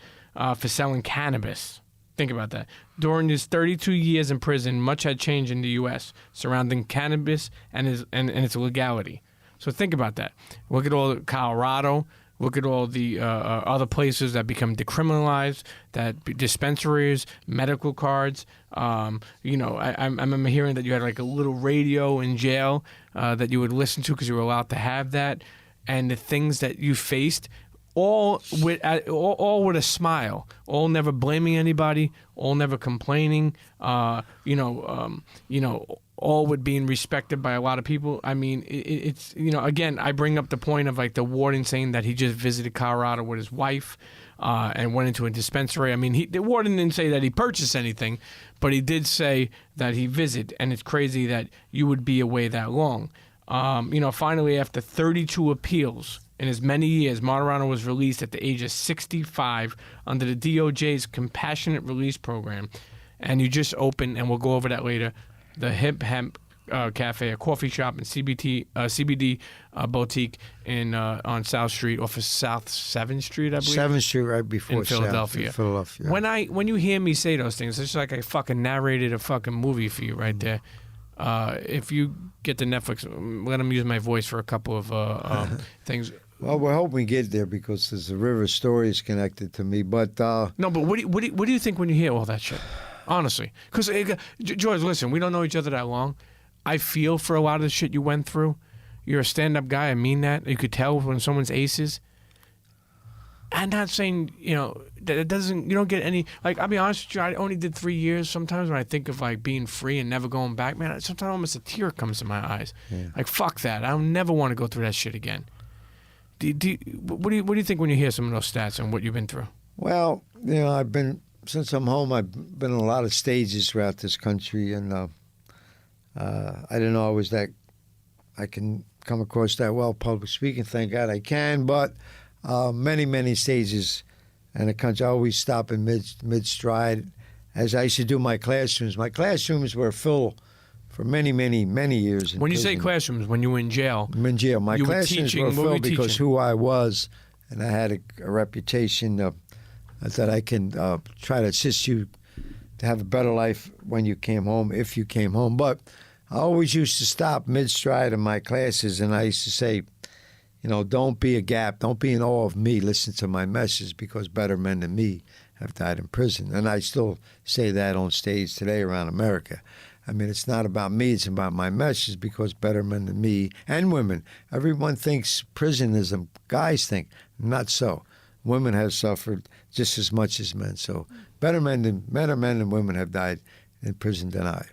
for selling cannabis. Think about that. During his 32 years in prison, much had changed in the U.S. surrounding cannabis and its legality. So think about that. Look at all Colorado. Look at all the other places that become decriminalized, that dispensaries, medical cards. I remember hearing that you had like a little radio in jail that you would listen to because you were allowed to have that, and the things that you faced, all with a smile, all never blaming anybody, all never complaining. All with being respected by a lot of people. I mean, it's again, I bring up the point of like the warden saying that he just visited Colorado with his wife and went into a dispensary. I mean, the warden didn't say that he purchased anything, but he did say that he visited, and it's crazy that you would be away that long. Finally, after 32 appeals in as many years, MARTORANO was released at the age of 65 under the DOJ's Compassionate Release Program. And you just opened, and we'll go over that later, the Hip Hemp Cafe, a coffee shop and CBD boutique on South Street, off of South 7th Street, I believe. 7th Street, right before in Philadelphia. Philadelphia. When you hear me say those things, it's like I fucking narrated a fucking movie for you right there. If you get the Netflix, let them use my voice for a couple of things. Well, we're hoping we get there because there's a river stories connected to me. But no, but what do you think when you hear all that shit? Honestly, because George, listen, we don't know each other that long. I feel for a lot of the shit you went through. You're a stand-up guy. I mean that. You could tell when someone's aces. I'm not saying that it doesn't. You don't get any. Like, I'll be honest with you. I only did 3 years. Sometimes when I think of like being free and never going back, man, sometimes almost a tear comes to my eyes. Yeah. Like, fuck that. I'll never want to go through that shit again. What do you think when you hear some of those stats and what you've been through? Well, I've been. Since I'm home, I've been in a lot of stages throughout this country, and I didn't know I can come across that well public speaking. Thank God I can, but many, many stages in the country. I always stop in mid-stride, as I used to do my classrooms. My classrooms were full for many, many, many years. When you say classrooms, when you were in jail? I'm in jail. My classrooms were full because who I was, and I had a reputation that I can try to assist you to have a better life when you came home, if you came home. But I always used to stop mid-stride in my classes, and I used to say, don't be a gap. Don't be in awe of me. Listen to my message, because better men than me have died in prison. And I still say that on stage today around America. I mean, it's not about me. It's about my message, because better men than me and women. Everyone thinks prison is guys think. Not so. Women have suffered just as much as men. So better men and women have died in prison than I.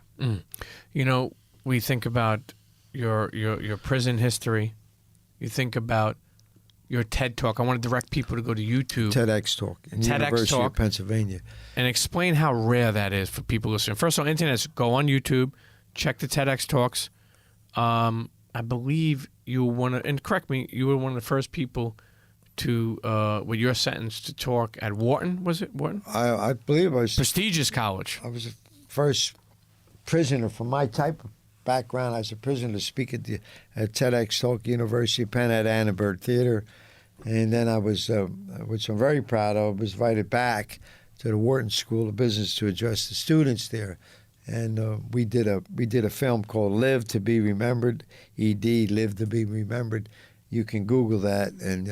We think about your prison history. You think about your TED Talk. I want to direct people to go to YouTube. TEDx Talk in the University of Pennsylvania. And explain how rare that is for people listening. First on internet, go on YouTube, check the TEDx Talks. I believe you were one of the first people to with your sentence to talk at Wharton. Was it Wharton? I believe I was prestigious college. I was the first prisoner from my type of background. I was a prisoner to speak at TEDx Talk, University of Penn at Annenberg Theater, and then I was, which I'm very proud of, was invited back to the Wharton School of Business to address the students there, and we did a film called "Live to Be Remembered," ED, Live to Be Remembered. You can Google that, and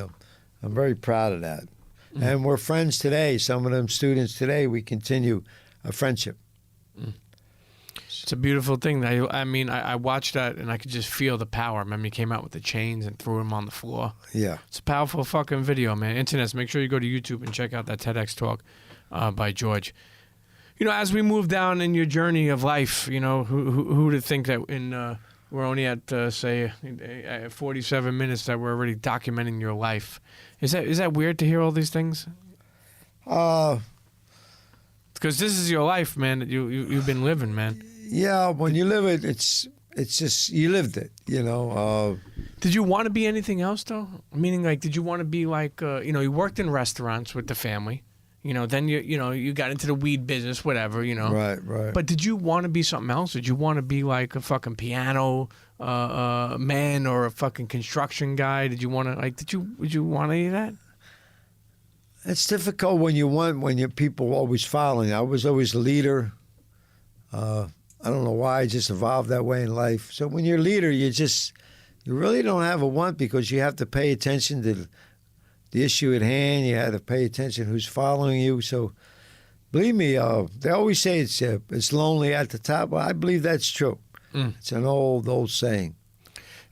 I'm very proud of that. Mm. And we're friends today. Some of them students today, we continue a friendship. Mm. It's a beautiful thing. I watched that and I could just feel the power. I remember he came out with the chains and threw him on the floor. Yeah. It's a powerful fucking video, man. Internet, make sure you go to YouTube and check out that TEDx Talk by George. As we move down in your journey of life, who would think that we're only at, say, 47 minutes that we're already documenting your life. Is that weird to hear all these things? Kind Because this is your life, man, that you've been living, man. Yeah, when you live it, it's just you lived it, you know. Did you want to be anything else, though? Meaning, like, did you want to be like, you worked in restaurants with the family, then you got into the weed business, whatever, Right. But did you want to be something else? Did you want to be like a fucking piano man or a fucking construction guy? Did you want to would you want any of that? It's difficult when your people always following. I was always a leader. I don't know why, I just evolved that way in life. So when you're a leader, you really don't have a want because you have to pay attention to the issue at hand. You have to pay attention who's following you. So believe me, they always say it's lonely at the top. Well, I believe that's true. It's an old saying.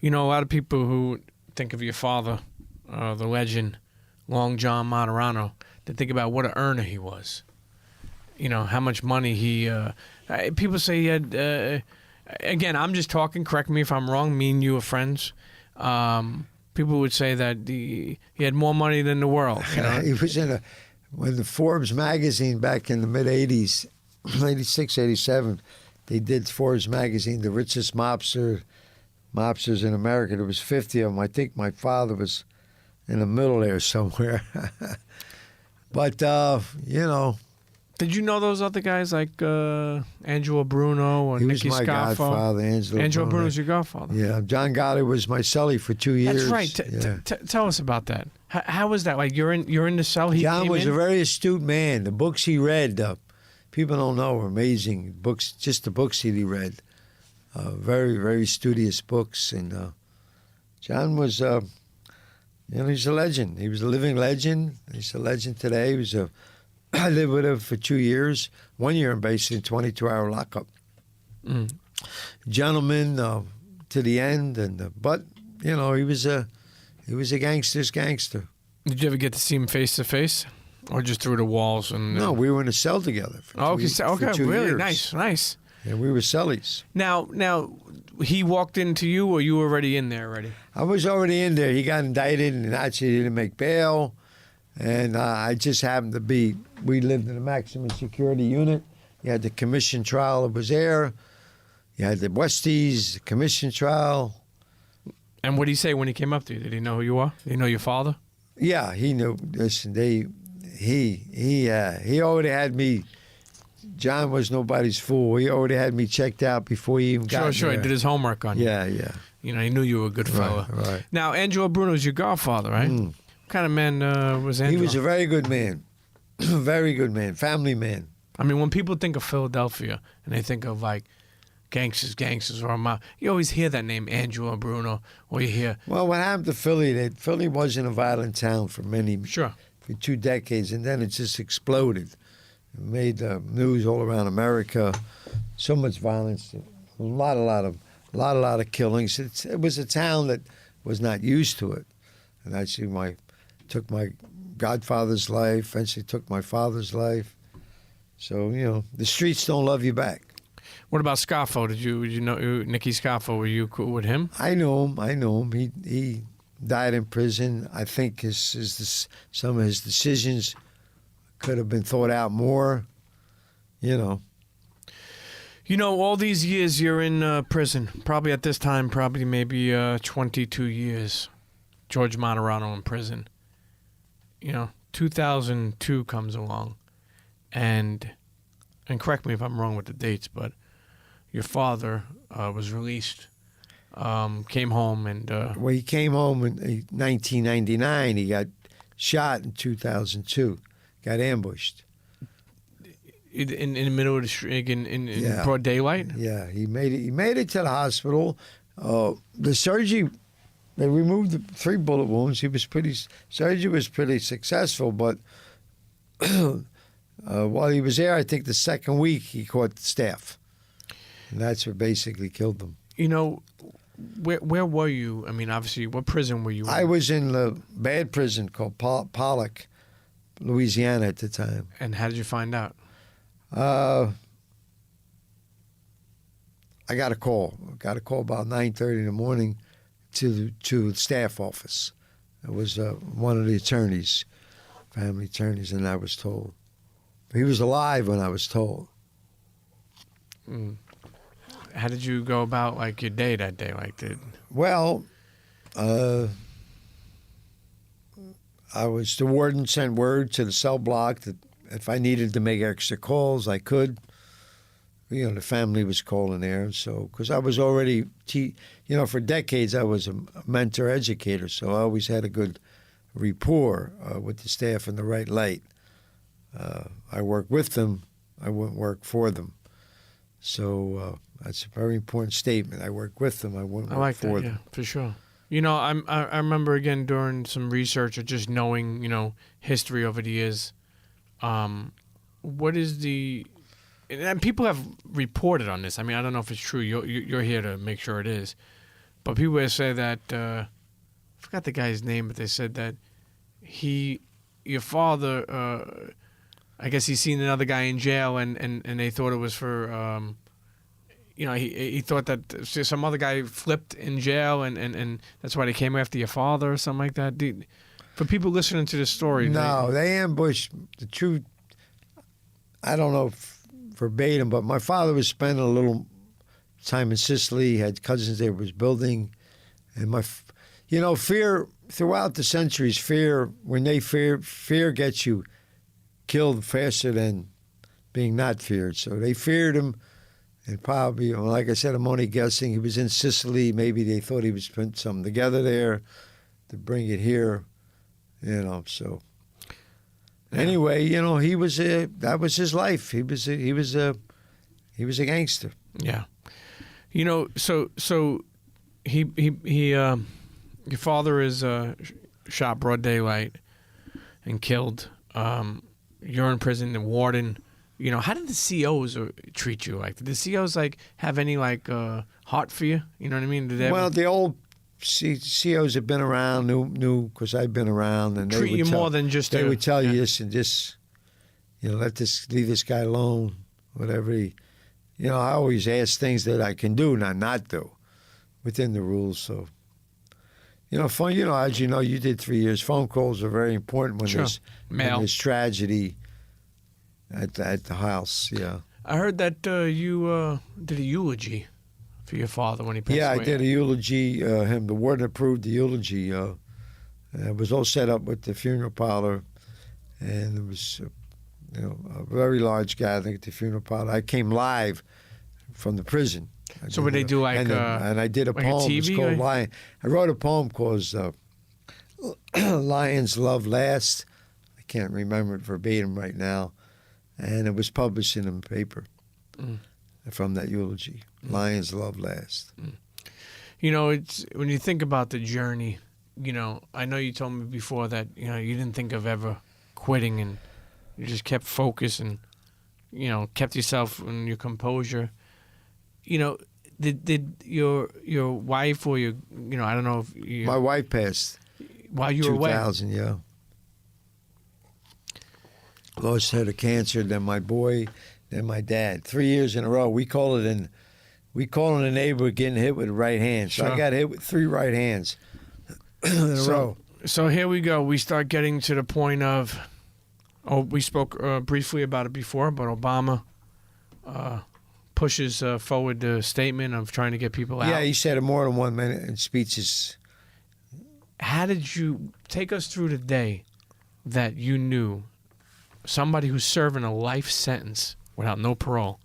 A lot of people who think of your father, the legend, Long John Martorano, they think about what an earner he was. How much money he... people say he had... again, I'm just talking. Correct me if I'm wrong. Me and you are friends. People would say that he had more money than the world. He was when the Forbes magazine back in the mid-'80s, 86, 87, they did Forbes magazine, the richest mobsters in America. There was 50 of them. I think my father was in the middle there somewhere. But, Did you know those other guys like Angelo Bruno or Nicky Scoffo? He was my godfather, Angelo Bruno's your godfather. Yeah, John Gotti was my cellie for 2 years. That's right. Tell us about that. How was that? Like you're in the cell. John was a very astute man. The books he read, people don't know, were amazing books. Just the books that he read, very very studious books. And John was, he's a legend. He was a living legend. He's a legend today. I lived with him for 2 years, 1 year in basically 22-hour lockup. Gentleman to the end, but he was a gangster's gangster. Did you ever get to see him face to face, or just through the walls? And no, we were in a cell together. For two really years. nice. Yeah, we were cellies. Now, he walked into you, or you were already in there already? I was already in there. He got indicted, and actually didn't make bail. And I just happened to be, we lived in a maximum security unit. You had the commission trial that was there. You had the Westies, the commission trial. And what did he say when he came up to you? Did he know who you are? Did he know your father? Yeah, he knew. Listen, he already had me. John was nobody's fool. He already had me checked out before he even got Sure. there. He did his homework on you. Yeah. He knew you were a good fella. Right. Now, Angelo Bruno's your godfather, right? What kind of man was Angelo? He was a very good man. Very good man. Family man. I mean, when people think of Philadelphia and they think of like gangsters or a mob, you always hear that name, Angelo Bruno, or you hear... Well, what happened to Philly, Philly wasn't a violent town for for 2 decades, and then it just exploded. It made news all around America. So much violence, a lot of killings. It was a town that was not used to it. And actually took my godfather's life, eventually took my father's life. So, the streets don't love you back. What about Scoffo? Did you know Nicky Scoffo? Were you cool with him? I knew him. He died in prison. I think some of his decisions could have been thought out more. All these years you're in prison. Probably at this time, maybe 22 years. George Martorano in prison. 2002 comes along, and correct me if I'm wrong with the dates, but your father was released, came home, and well, he came home in 1999. He got shot in 2002. Got ambushed in the middle of the street in broad daylight. Yeah, he made it. He made it to the hospital. The surgery. They removed the 3 bullet wounds. Surgery was pretty successful, but while he was there, I think the second week he caught the staph, and that's what basically killed him. Where were you? I mean, obviously, what prison were you in? I was in the bad prison called Pollock, Louisiana at the time. And how did you find out? I got a call. About 9:30 in the morning. To the staff office. It was one of the attorneys, family attorneys, and I was told. He was alive when I was told. How did you go about like your day that day? Like, Well, the warden sent word to the cell block that if I needed to make extra calls, I could. The family was calling there, so because I was already, for decades I was a mentor educator, so I always had a good rapport with the staff in the right light. I worked with them, I wouldn't work for them. So that's a very important statement. I work with them, I wouldn't work for them. Yeah, for sure. I remember again during some research or just knowing, history over the years. What is and people have reported on this. I mean, I don't know if it's true. You're here to make sure it is. But people have said that, I forgot the guy's name, but they said that your father, I guess he's seen another guy in jail and they thought it was for, he thought that some other guy flipped in jail and that's why they came after your father or something like that. For people listening to this story. No, they ambushed the truth. I don't know verbatim, but my father was spending a little time in Sicily. He had cousins there was building, and fear throughout the centuries. Fear gets you killed faster than being not feared. So they feared him, and probably, like I said, I'm only guessing. He was in Sicily. Maybe they thought he was putting something together there to bring it here. So. Anyway, he was that was his life. He was a gangster. Yeah, so your father is shot broad daylight and killed. You're in prison. The warden. How did the COs treat you? Like, did the COs have any heart for you? You know what I mean? The old COs have been around, knew because I've been around, and treat you more than just. They would tell you this and just, leave this guy alone, whatever. I always ask things that I can do, not do, within the rules. So, phone. As you did 3 years. Phone calls are very important when there's tragedy at the house. Yeah. I heard that you did a eulogy for your father when he passed away. Yeah, I did a eulogy. The warden approved the eulogy. It was all set up with the funeral parlor, and it was, a very large gathering at the funeral parlor. I came live from the prison. So would they do and I did a poem. TV, it's called Lion. I wrote a poem called "Lions Love Last." I can't remember it verbatim right now, and it was published in a paper. From that eulogy. Lions love last. It's when you think about the journey, I know you told me before that, you didn't think of ever quitting and you just kept focused and, kept yourself and your composure. Did your wife or your, I don't know if my wife passed while you were away. 2000, yeah. Lost her to cancer, then my boy, then my dad. 3 years in a row. We call it a neighbor getting hit with the right hand. So Sure. I got hit with 3 right hands in a row. So here we go. We start getting to the point of, we spoke briefly about it before, but Obama pushes forward the statement of trying to get people out. Yeah, he said it more than 1 minute in speeches. How did you take us through the day that you knew somebody who's serving a life sentence without no parole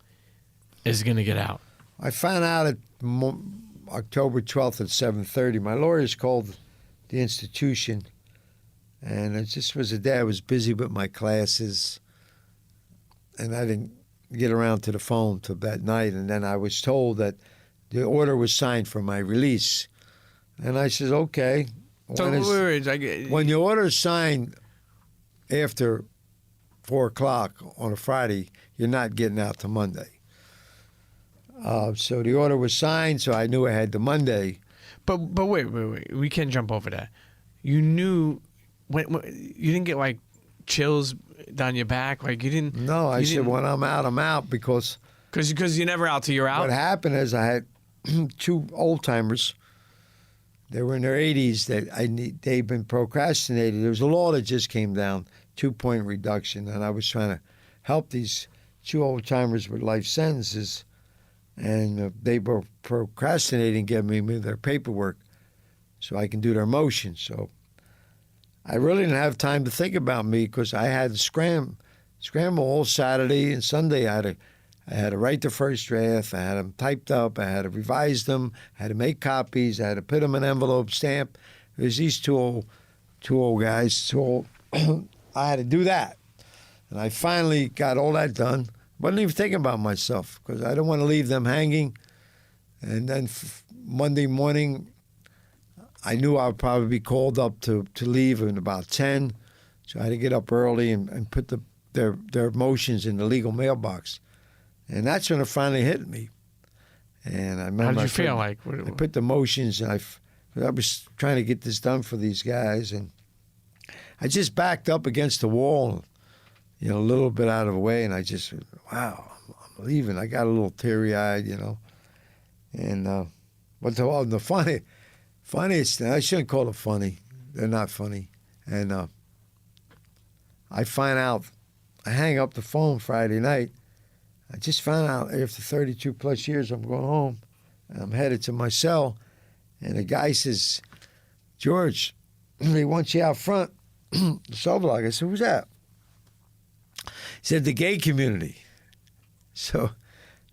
is going to get out? I found out at October 12th at 7:30. My lawyers called the institution, and it just was a day I was busy with my classes, and I didn't get around to the phone till that night. And then I was told that the order was signed for my release, and I said, okay. When the order is signed after 4 o'clock on a Friday, you're not getting out till Monday. So the order was signed, so I knew I had the Monday. But wait. We can't jump over that. You knew when you didn't get chills down your back, you didn't. No, I said when I'm out because you're never out till you're out. What happened is I had 2 old timers. They were in their 80s they'd been procrastinating. There was a law that just came down, 2-point reduction, and I was trying to help these 2 old-timers with life sentences, and they were procrastinating getting me their paperwork so I can do their motion. So I really didn't have time to think about me because I had to scramble all Saturday and Sunday. I had to write the first draft. I had them typed up. I had to revise them. I had to make copies. I had to put them in envelopes, stamp. There's these two old guys. So I had to do that. And I finally got all that done. Wasn't even thinking about myself because I didn't want to leave them hanging. And then Monday morning, I knew I would probably be called up to leave in about 10. So I had to get up early and put their motions in the legal mailbox. And that's when it finally hit me. And I remember How did you feel like? I put the motions, and I was trying to get this done for these guys, and I just backed up against the wall, a little bit out of the way, and I just, wow, I'm leaving. I got a little teary-eyed, And but the funniest thing, I shouldn't call it funny. They're not funny. And I find out, I hang up the phone Friday night. I just found out after 32 plus years I'm going home. And I'm headed to my cell. And the guy says, George, they want you out front. The cell block. I said, who's that? He said, the gay community. So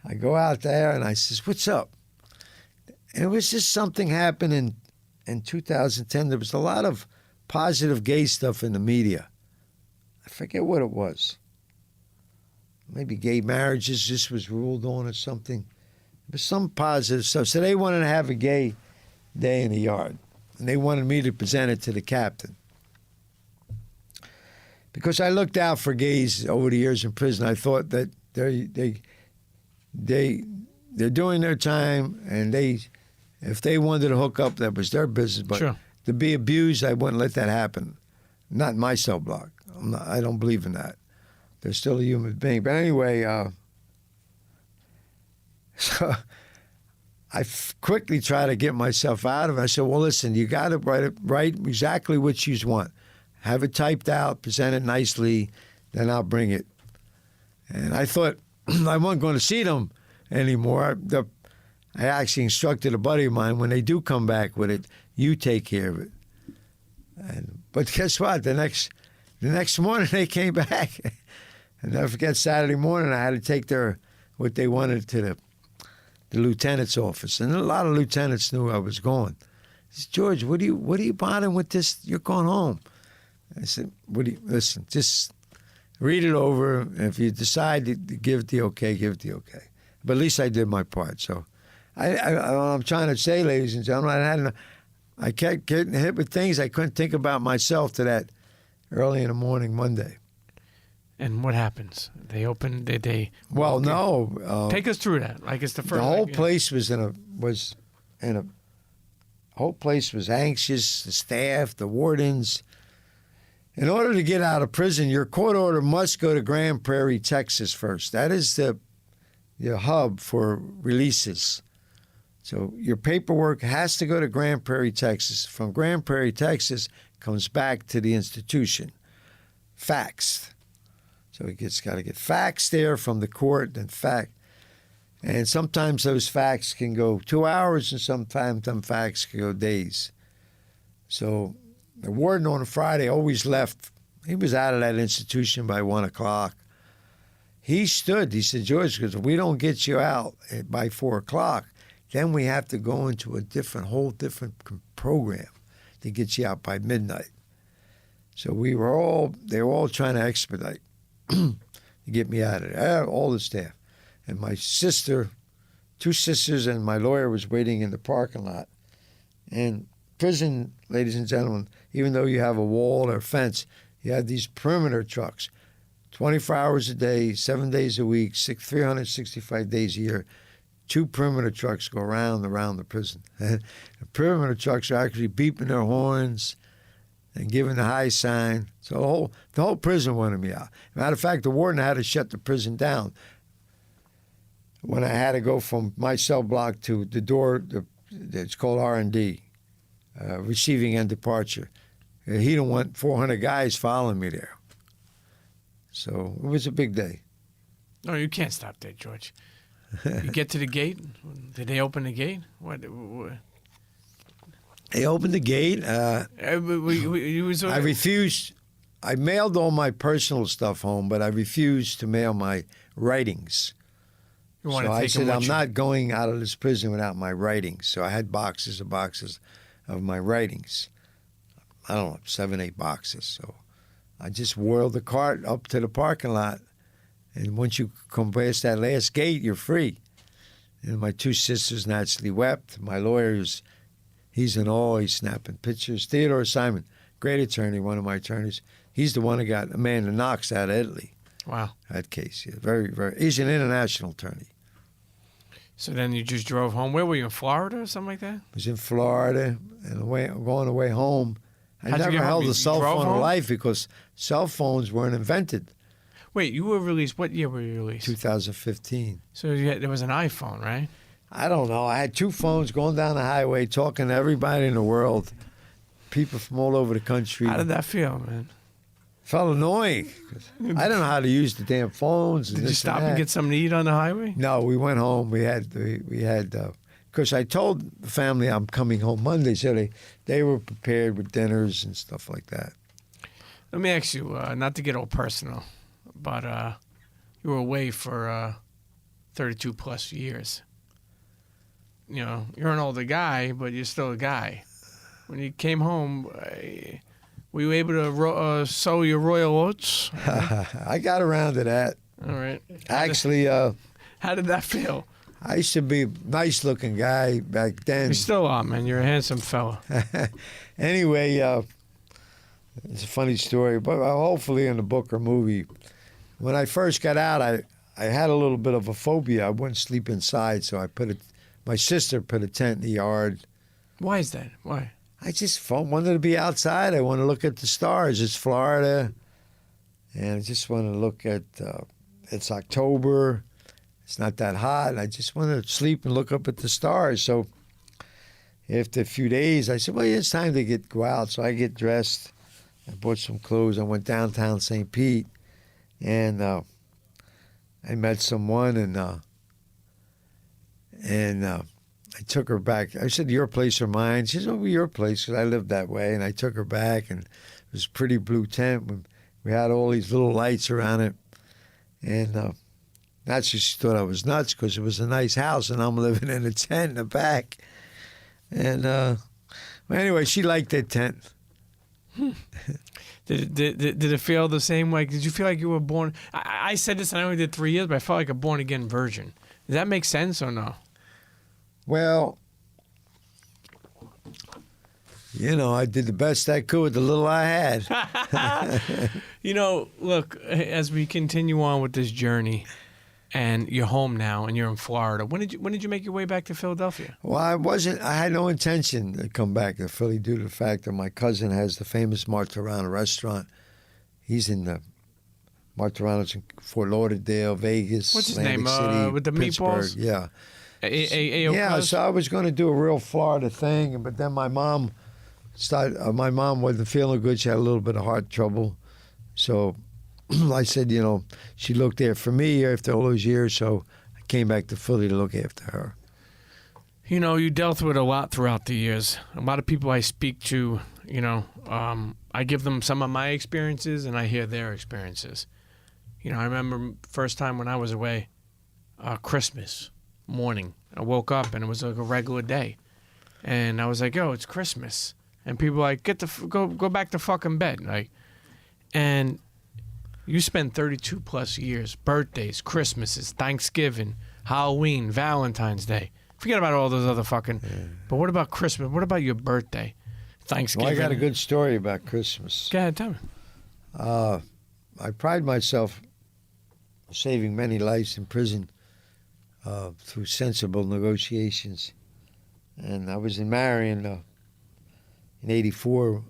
I go out there and I says, what's up? And it was just something happened in 2010. There was a lot of positive gay stuff in the media. I forget what it was. Maybe gay marriages just was ruled on or something. There was some positive stuff. So they wanted to have a gay day in the yard. And they wanted me to present it to the captain. Because I looked out for gays over the years in prison. I thought that they're doing their time, and if they wanted to hook up, that was their business. But sure. To be abused, I wouldn't let that happen. Not in my cell block. I don't believe in that. They're still a human being. But anyway, so I quickly try to get myself out of it. I said, well, listen, you got to write exactly what you want. Have it typed out, present it nicely, then I'll bring it. And I thought I wasn't going to see them anymore. I actually instructed a buddy of mine, when they do come back with it, you take care of it. But guess what? The next morning they came back. And never forget, Saturday morning I had to take what they wanted to the lieutenant's office. And a lot of lieutenants knew I was going. He said, George, what are you bothering with this? You're going home. I said, listen, just read it over. And if you decide to give it the okay, give it the okay. But at least I did my part. So I'm trying to say, ladies and gentlemen, I kept getting hit with things I couldn't think about myself to that early in the morning Monday. And what happens? They open. They. Well, no. Take us through that. Like it's the first. The whole place was whole place was anxious. The staff, the wardens. In order to get out of prison, your court order must go to Grand Prairie, Texas first. That is the hub for releases. So your paperwork has to go to Grand Prairie, Texas. From Grand Prairie, Texas, comes back to the institution, faxed. So it got to get faxed there from the court and fax. And sometimes those fax can go 2 hours, and sometimes them fax can go days. So the warden on a Friday always left. He was out of that institution by 1 o'clock. He said, George, because if we don't get you out by 4 o'clock, then we have to go into a whole different program to get you out by midnight. So they were all trying to expedite to get me out of there, all the staff. And my sister, 2 sisters, and my lawyer was waiting in the parking lot. And prison, ladies and gentlemen, even though you have a wall or a fence, you have these perimeter trucks, 24 hours a day, 7 days a week, 365 days a year. 2 perimeter trucks go around the prison. And the perimeter trucks are actually beeping their horns and giving the high sign. So the whole prison wanted me out. Matter of fact, the warden had to shut the prison down when I had to go from my cell block to the door. It's called R&D, receiving and departure. He didn't want 400 guys following me there. So it was a big day. No, you can't stop there, George. You get to the gate. Did they open the gate? What? They opened the gate. I refused. I mailed all my personal stuff home, but I refused to mail my writings. You want So to I take said, them I'm with you. not going out of this prison without my writings. So I had boxes and boxes of my writings. I don't know, 7, 8 boxes. So I just whirled the cart up to the parking lot. And once you come past that last gate, you're free. And my 2 sisters naturally wept. My lawyer, he's in awe. He's snapping pictures. Theodore Simon, great attorney, one of my attorneys. He's the one who got Amanda Knox out of Italy. Wow. That case, yeah, very, very. He's an international attorney. So then you just drove home. Where were you, in Florida or something like that? I was in Florida, and going away home. I How'd you never get home? held You a cell drove phone home? in life because cell phones weren't invented. Wait, you were released. What year were you released? 2015. So there was an iPhone, right? I don't know. I had 2 phones going down the highway, talking to everybody in the world, people from all over the country. How did that feel, man? Felt annoying. I don't know how to use the damn phones. Did you stop and get something to eat on the highway? No, we went home. We had because I told the family I'm coming home Monday, so they were prepared with dinners and stuff like that. Let me ask you, not to get all personal, but you were away for 32 plus years. You know, you're an older guy, but you're still a guy. When you came home, were you able to sow your royal oats? I got around to that. All right. Actually, How did that feel? I used to be a nice-looking guy back then. You still are, man. You're a handsome fella. Anyway, it's a funny story, but hopefully in the book or movie. When I first got out, I had a little bit of a phobia. I wouldn't sleep inside, so my sister put a tent in the yard. Why is that? Why? I just wanted to be outside. I want to look at the stars. It's Florida, and I just want to look at. It's October. It's not that hot. I just want to sleep and look up at the stars. So after a few days, I said, "Well, it's time to go out." So I get dressed. I bought some clothes. I went downtown St. Pete, and I met someone, and I took her back. I said, "Your place or mine?" She said, "Oh, your place," because I lived that way. And I took her back, and it was a pretty blue tent. We had all these little lights around it. And naturally, she thought I was nuts because it was a nice house, and I'm living in a tent in the back. And well, anyway, she liked that tent. Did it feel the same way? Did you feel like you were born? I said this, and I only did 3 years, but I felt like a born-again virgin. Does that make sense or no? Well, I did the best I could with the little I had. Look, as we continue on with this journey, and you're home now, and you're in Florida. When did you make your way back to Philadelphia? Well, I had no intention to come back to Philly due to the fact that my cousin has the famous MARTORANO restaurant. He's in the MARTORANO's in Fort Lauderdale, Vegas, What's his Atlantic name? City, With the Pittsburgh. meatballs? Yeah. Yeah, So I was going to do a real Florida thing, but then my mom wasn't feeling good. She had a little bit of heart trouble. So I said, she looked there for me after all those years, so I came back to Philly to look after her. You dealt with a lot throughout the years. A lot of people I speak to, I give them some of my experiences, and I hear their experiences. I remember first time when I was away, Christmas morning. I woke up, and it was like a regular day. And I was like, yo, it's Christmas. And people were like, go back to fucking bed. And you spend 32 plus years, birthdays, Christmases, Thanksgiving, Halloween, Valentine's Day. Forget about all those other fucking. Yeah. But what about Christmas? What about your birthday? Thanksgiving. Well, I got a good story about Christmas. Go ahead, tell me. I pride myself saving many lives in prison through sensible negotiations. And I was in Marion in '84,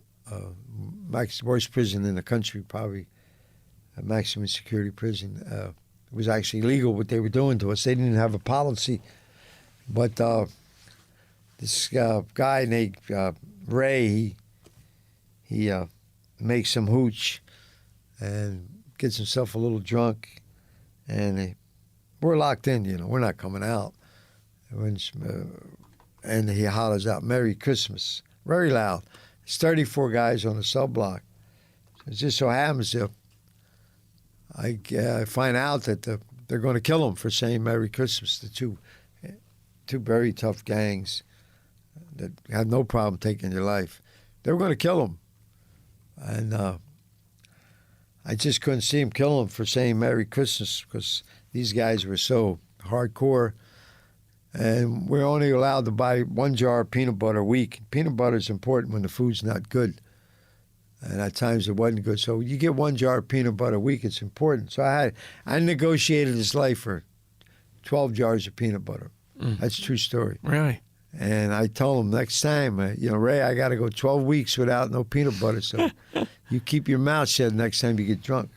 worst prison in the country, probably a maximum security prison. It was actually illegal what they were doing to us. They didn't have a policy. But this guy named Ray, he makes some hooch and gets himself a little drunk, and we're locked in, we're not coming out. And he hollers out, "Merry Christmas," very loud. There's 34 guys on the cell block. It just so happens that I find out that they're going to kill him for saying Merry Christmas. The two very tough gangs that had no problem taking your life. They were going to kill him. And I just couldn't see him kill him for saying Merry Christmas because these guys were so hardcore. And we're only allowed to buy 1 jar of peanut butter a week. Peanut butter is important when the food's not good. And at times it wasn't good. So you get 1 jar of peanut butter a week, it's important. So I negotiated his life for 12 jars of peanut butter. That's a true story. Really? And I told him next time, Ray, I got to go 12 weeks without no peanut butter. So you keep your mouth shut next time you get drunk.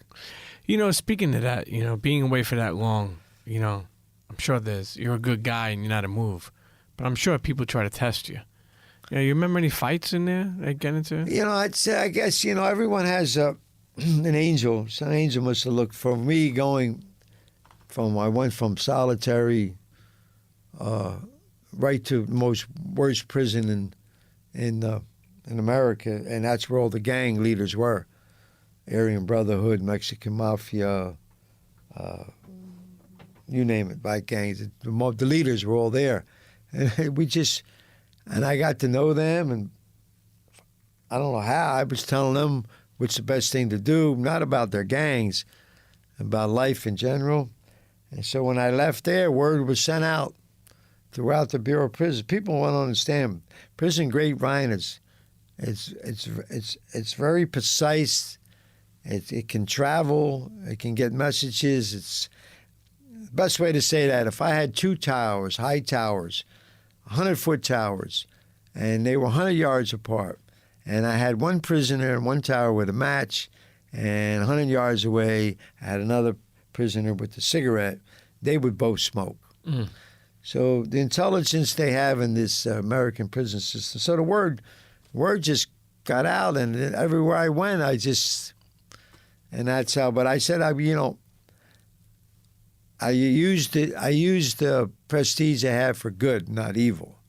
Speaking of that, being away for that long, I'm sure you're a good guy and you're not a move. But I'm sure people try to test you. You remember any fights in there they get into? I'd say, I guess, everyone has an angel. Some angel must have looked for me I went from solitary right to the worst prison in America, and that's where all the gang leaders were. Aryan Brotherhood, Mexican Mafia, you name it, bike gangs. The leaders were all there. And I got to know them, and I don't know how. I was telling them what's the best thing to do, not about their gangs, about life in general. And so when I left there, word was sent out throughout the Bureau of Prisons. People won't understand. Prison grapevine it's very precise. It can travel. It can get messages. It's the best way to say that. If I had 2 towers, high towers, 100-foot towers, and they were 100 yards apart, and I had one prisoner in one tower with a match, and 100 yards away, I had another prisoner with a cigarette, they would both smoke. So the intelligence they have in this American prison system. So the word just got out, and everywhere I went, and that's how. But I said, I used it. I used the prestige I had for good, not evil,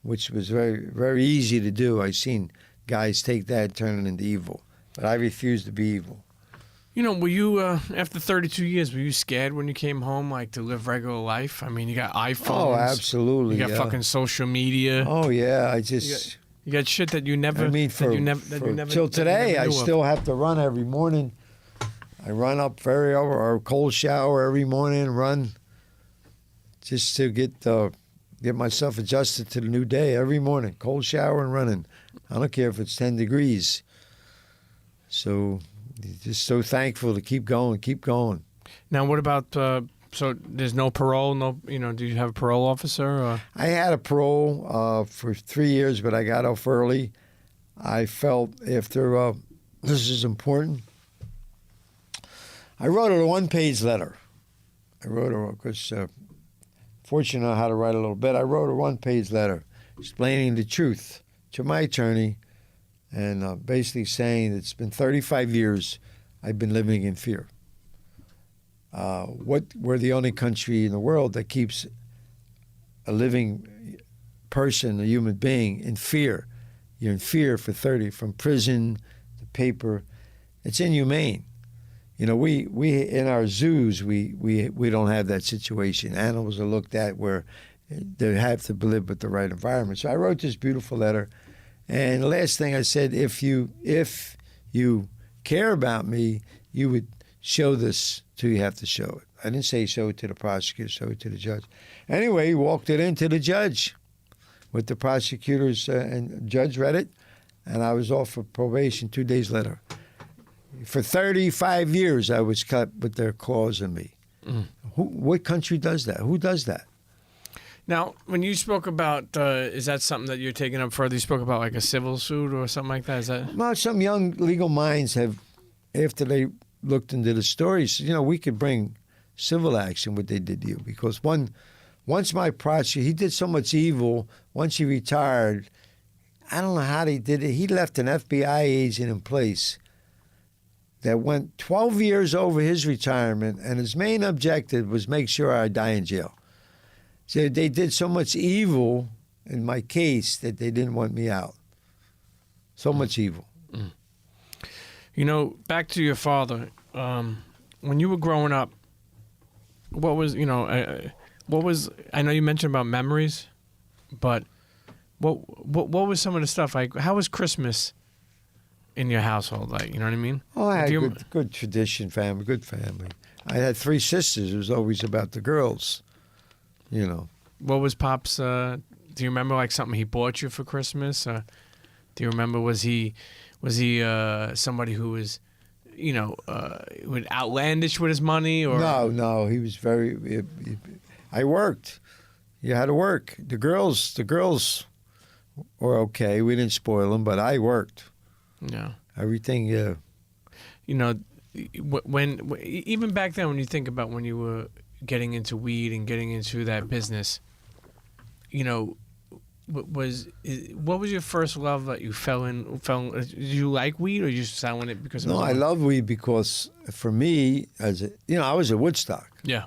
which was very, very easy to do. I've seen guys take that and turn it into evil, but I refused to be evil. Were you, after 32 years, were you scared when you came home, to live regular life? I mean, you got iPhones. Oh, absolutely. You got fucking social media. Oh, yeah. You got shit that you never. Till today, I still have to run every morning. I run up or cold shower every morning, run just to get myself adjusted to the new day every morning. Cold shower and running. I don't care if it's 10 degrees. So just so thankful to keep going. Now, what about, so there's no parole? No, do you have a parole officer? Or? I had a parole for 3 years, but I got off early. I felt after, this is important, I wrote a 1-page letter. Because fortunate I know how to write a little bit. I wrote a 1-page letter explaining the truth to my attorney and basically saying it's been 35 years I've been living in fear. We're the only country in the world that keeps a living person, a human being, in fear. You're in fear for 30, from prison to paper. It's inhumane. We in our zoos we don't have that situation. Animals are looked at where they have to live with the right environment. So I wrote this beautiful letter, and the last thing I said, if you care about me, you would show this till you have to show it. I didn't say show it to the prosecutor, show it to the judge. Anyway, he walked it into the judge with the prosecutors, and the judge read it, and I was off for probation 2 days later. For 35 years, I was cut with their claws in me. What country does that? Who does that? Now, when you spoke about, is that something that you're taking up further? You spoke about like a civil suit or something like that? Is that? Well, some young legal minds have, after they looked into the stories, we could bring civil action, what they did to you. Because once my prosecutor, he did so much evil, once he retired, I don't know how he did it. He left an FBI agent in place that went 12 years over his retirement, and his main objective was make sure I die in jail. So they did so much evil in my case that they didn't want me out. So much evil. You know, back to your father. When you were growing up, what was, I know you mentioned about memories, but what was some of the stuff? Like, how was Christmas in your household? Like, you know what I mean? Oh, I Do you- had good tradition family, good family. I had 3 sisters. It was always about the girls, you know. What was Pop's, do you remember like something he bought you for Christmas? Do you remember, was he somebody who was, would outlandish with his money? Or No, he was very. I worked. You had to work. The girls were okay. We didn't spoil them, but I worked. Yeah. Everything. You know, when even back then, when you think about when you were getting into weed and getting into that business, you know, what was your first love that you fell in? Did you like weed, or you just selling it because? No, I love weed because for me, I was at Woodstock. Yeah.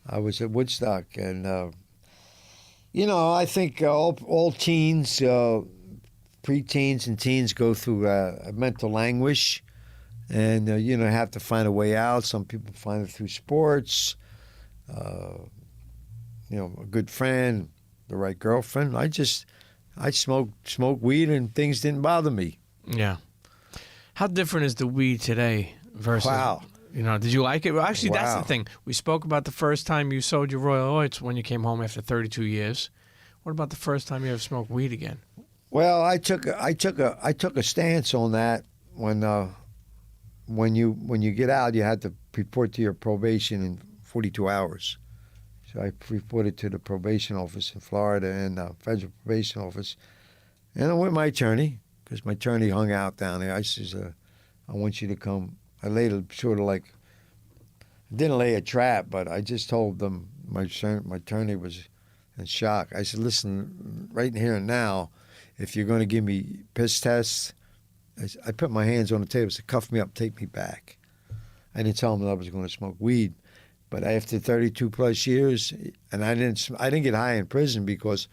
I was at Woodstock, and I think all teens, preteens, and teens go through a mental anguish, and have to find a way out. Some people find it through sports. A good friend, the right girlfriend. I smoked weed, and things didn't bother me. Yeah. How different is the weed today versus? Wow. Did you like it? Well, actually, that's Wow. the thing. We spoke about the first time you sold your Royal Oats when you came home after 32 years. What about the first time you ever smoked weed again? Well, I took a stance on that when you get out, you had to report to your probation in 42 hours. So I reported to the probation office in Florida and federal probation office, and I went with my attorney because my attorney hung out down there. I says, I want you to come. I laid a sort of like, didn't lay a trap, but I just told them, my attorney was in shock. I said, listen, right here and now, if you're going to give me piss tests, I put my hands on the table, said, cuff me up, take me back. I didn't tell them that I was going to smoke weed. But after 32 plus years, and I didn't get high in prison because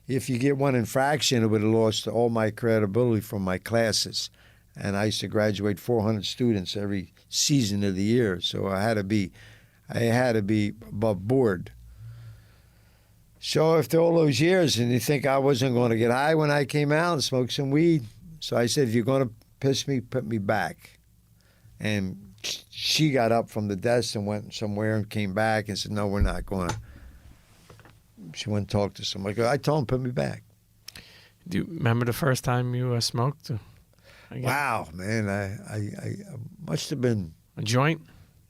if you get one infraction, it would have lost all my credibility from my classes. And I used to graduate 400 students every season of the year, so I had to be above board. So after all those years, and you think I wasn't going to get high when I came out and smoke some weed, so I said, if you're going to piss me, put me back. And she got up from the desk and went somewhere and came back and said, no, we're not going to. She went and talked to somebody. I told him, put me back. Do you remember the first time you smoked? Wow, man. I must have been A joint?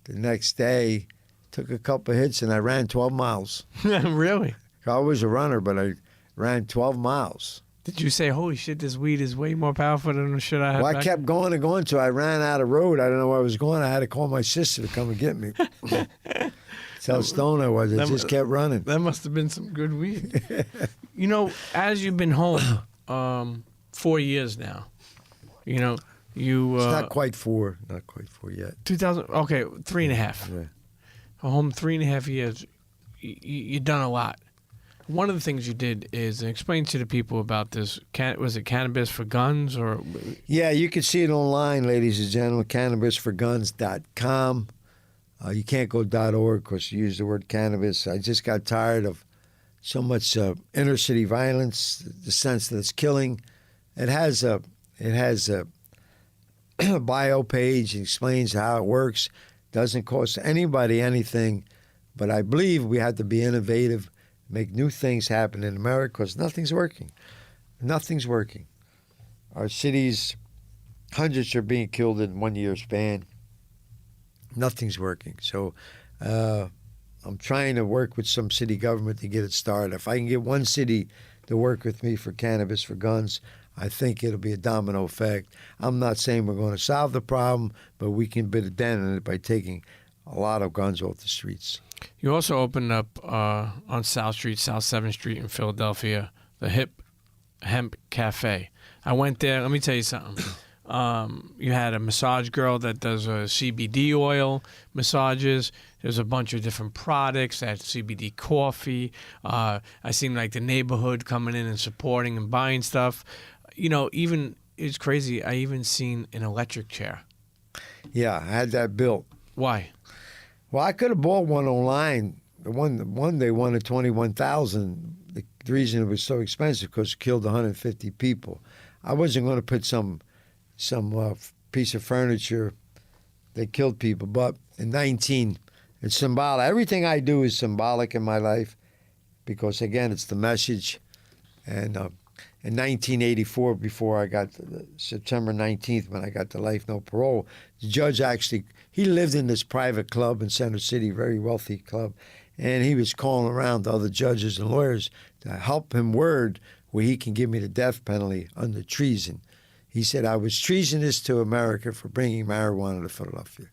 the next day, took a couple of hits, and I ran 12 miles. Really? I was a runner, but I ran 12 miles. Did you say, holy shit, this weed is way more powerful than the shit I had Well, I back kept going and going, so I ran out of road. I don't know where I was going. I had to call my sister to come and get me. That's how stoned I was. I just kept running. That must have been some good weed. As you've been home 4 years now, you It's not quite 4. Not quite 4 yet. 2000. Okay, 3.5. Yeah. Home 3.5 years. You've done a lot. One of the things you did is explain to the people about this. Was it Cannabis for Guns or? Yeah, you can see it online, ladies and gentlemen. CannabisForGuns.com. You can't go .org because you use the word cannabis. I just got tired of so much inner city violence, the sense that it's killing. It has a bio page. It explains how it works. Doesn't cost anybody anything, but I believe we have to be innovative, make new things happen in America because nothing's working. Nothing's working. Our cities, hundreds are being killed in 1 year span. Nothing's working. So I'm trying to work with some city government to get it started. If I can get one city to work with me for Cannabis for Guns, I think it'll be a domino effect. I'm not saying we're going to solve the problem, but we can put a dent in it by taking a lot of guns off the streets. You also opened up on South Street, South 7th Street in Philadelphia, the Hip Hemp Cafe. I went there. Let me tell you something. You had a massage girl that does CBD oil massages. There's a bunch of different products. That CBD coffee. I seen like the neighborhood coming in and supporting and buying stuff. Even it's crazy. I even seen an electric chair. Yeah, I had that built. Why? Well, I could have bought one online. The one they wanted $21,000. The reason it was so expensive because it killed 150 people. I wasn't going to put some piece of furniture that killed people. But it's symbolic. Everything I do is symbolic in my life because, again, it's the message. And in 1984, before I got September 19th, when I got the life no parole, the judge he lived in this private club in Center City, very wealthy club, and he was calling around to other judges and lawyers to help him word where he can give me the death penalty under treason. He said, I was treasonous to America for bringing marijuana to Philadelphia.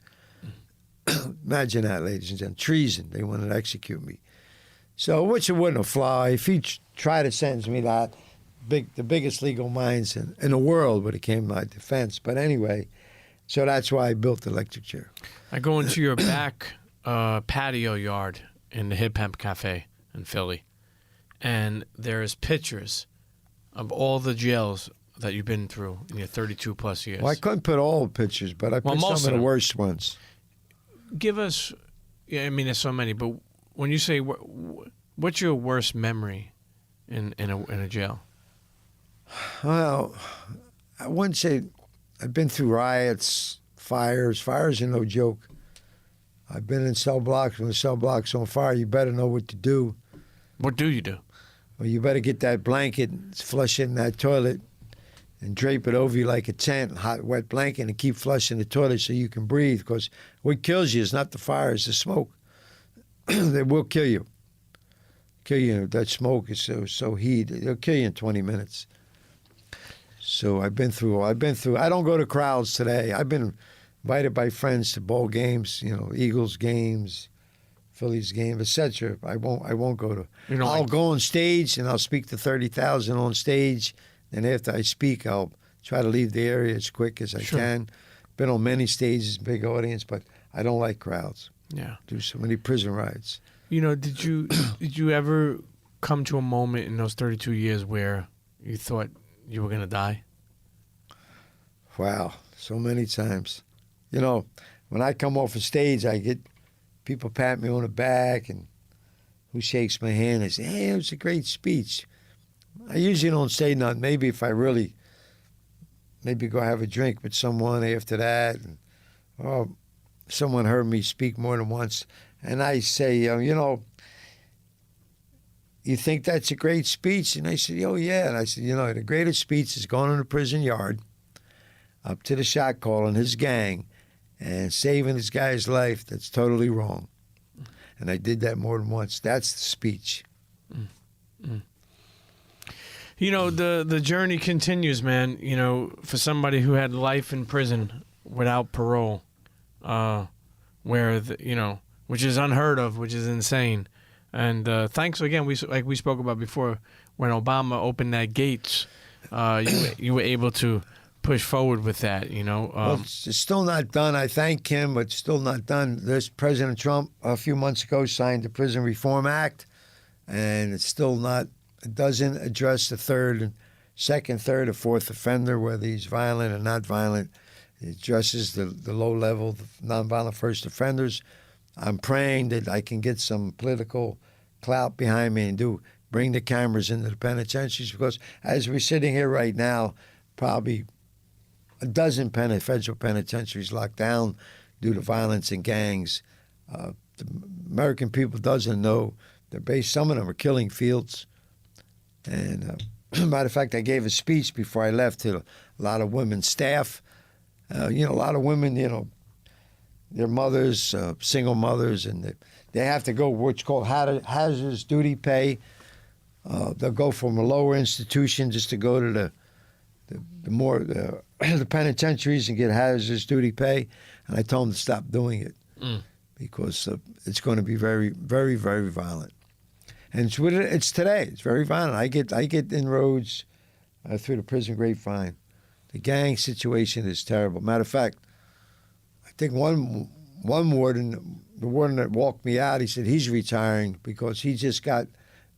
Imagine that, ladies and gentlemen. Treason. They wanted to execute me. So, which it wouldn't have fly. If he tried to sentence me that, the biggest legal minds in the world would have came to my defense. But anyway, so that's why I built the electric chair. I go into your back patio yard in the Hip Hemp Cafe in Philly, and there's pictures of all the jails that you've been through in your 32-plus years. Well, I couldn't put all the pictures, but I put some of the worst ones. Give us, there's so many, but when you say, what's your worst memory in a jail? Well, I wouldn't say I've been through riots, fires. Fires are no joke. I've been in cell blocks. When the cell block's on fire, you better know what to do. What do you do? Well, you better get that blanket, flush it in that toilet, and drape it over you like a tent, hot, wet blanket, and keep flushing the toilet so you can breathe. Because what kills you is not the fire, it's the smoke. They will kill you. Kill you. That smoke is so heat. It'll kill you in 20 minutes. So I've been through. I don't go to crowds today. I've been invited by friends to ball games, Eagles games, Phillies games, etc. I won't go to. I'll go on stage and I'll speak to 30,000 on stage. And after I speak, I'll try to leave the area as quick as I can. Been on many stages, big audience, but I don't like crowds. Yeah. Do so many prison riots. Did you ever come to a moment in those 32 years where you thought you were going to die? Wow, so many times. When I come off a stage, I get people pat me on the back and who shakes my hand and say, hey, it was a great speech. I usually don't say nothing. Maybe if I really, go have a drink with someone after that. And, someone heard me speak more than once. And I say, you think that's a great speech? And they said, oh, yeah. And I said, the greatest speech is going in the prison yard up to the shot caller and his gang and saving this guy's life. That's totally wrong. And I did that more than once. That's the speech. The journey continues, man. For somebody who had life in prison without parole, which is unheard of, which is insane. And thanks again. We spoke about before, when Obama opened that gates, you were able to push forward with that. Well, it's still not done. I thank him, but it's still not done. This President Trump a few months ago signed the Prison Reform Act, and it's still not. It doesn't address the second, third, or fourth offender, whether he's violent or not violent. It addresses the low level, the nonviolent first offenders. I'm praying that I can get some political clout behind me and bring the cameras into the penitentiaries, because as we're sitting here right now, probably a dozen federal penitentiaries locked down due to violence and gangs. The American people doesn't know some of them are killing fields. And matter of fact, I gave a speech before I left to a lot of women staff. A lot of women, they're mothers, single mothers, and they have to go what's called hazardous duty pay. They'll go from a lower institution just to go to the penitentiaries and get hazardous duty pay. And I told them to stop doing it because it's going to be very, very, very violent. And it's today. It's very violent. I get inroads through the prison grapevine The gang situation is terrible. Matter of fact, I think one warden, the warden that walked me out, he said he's retiring because he just got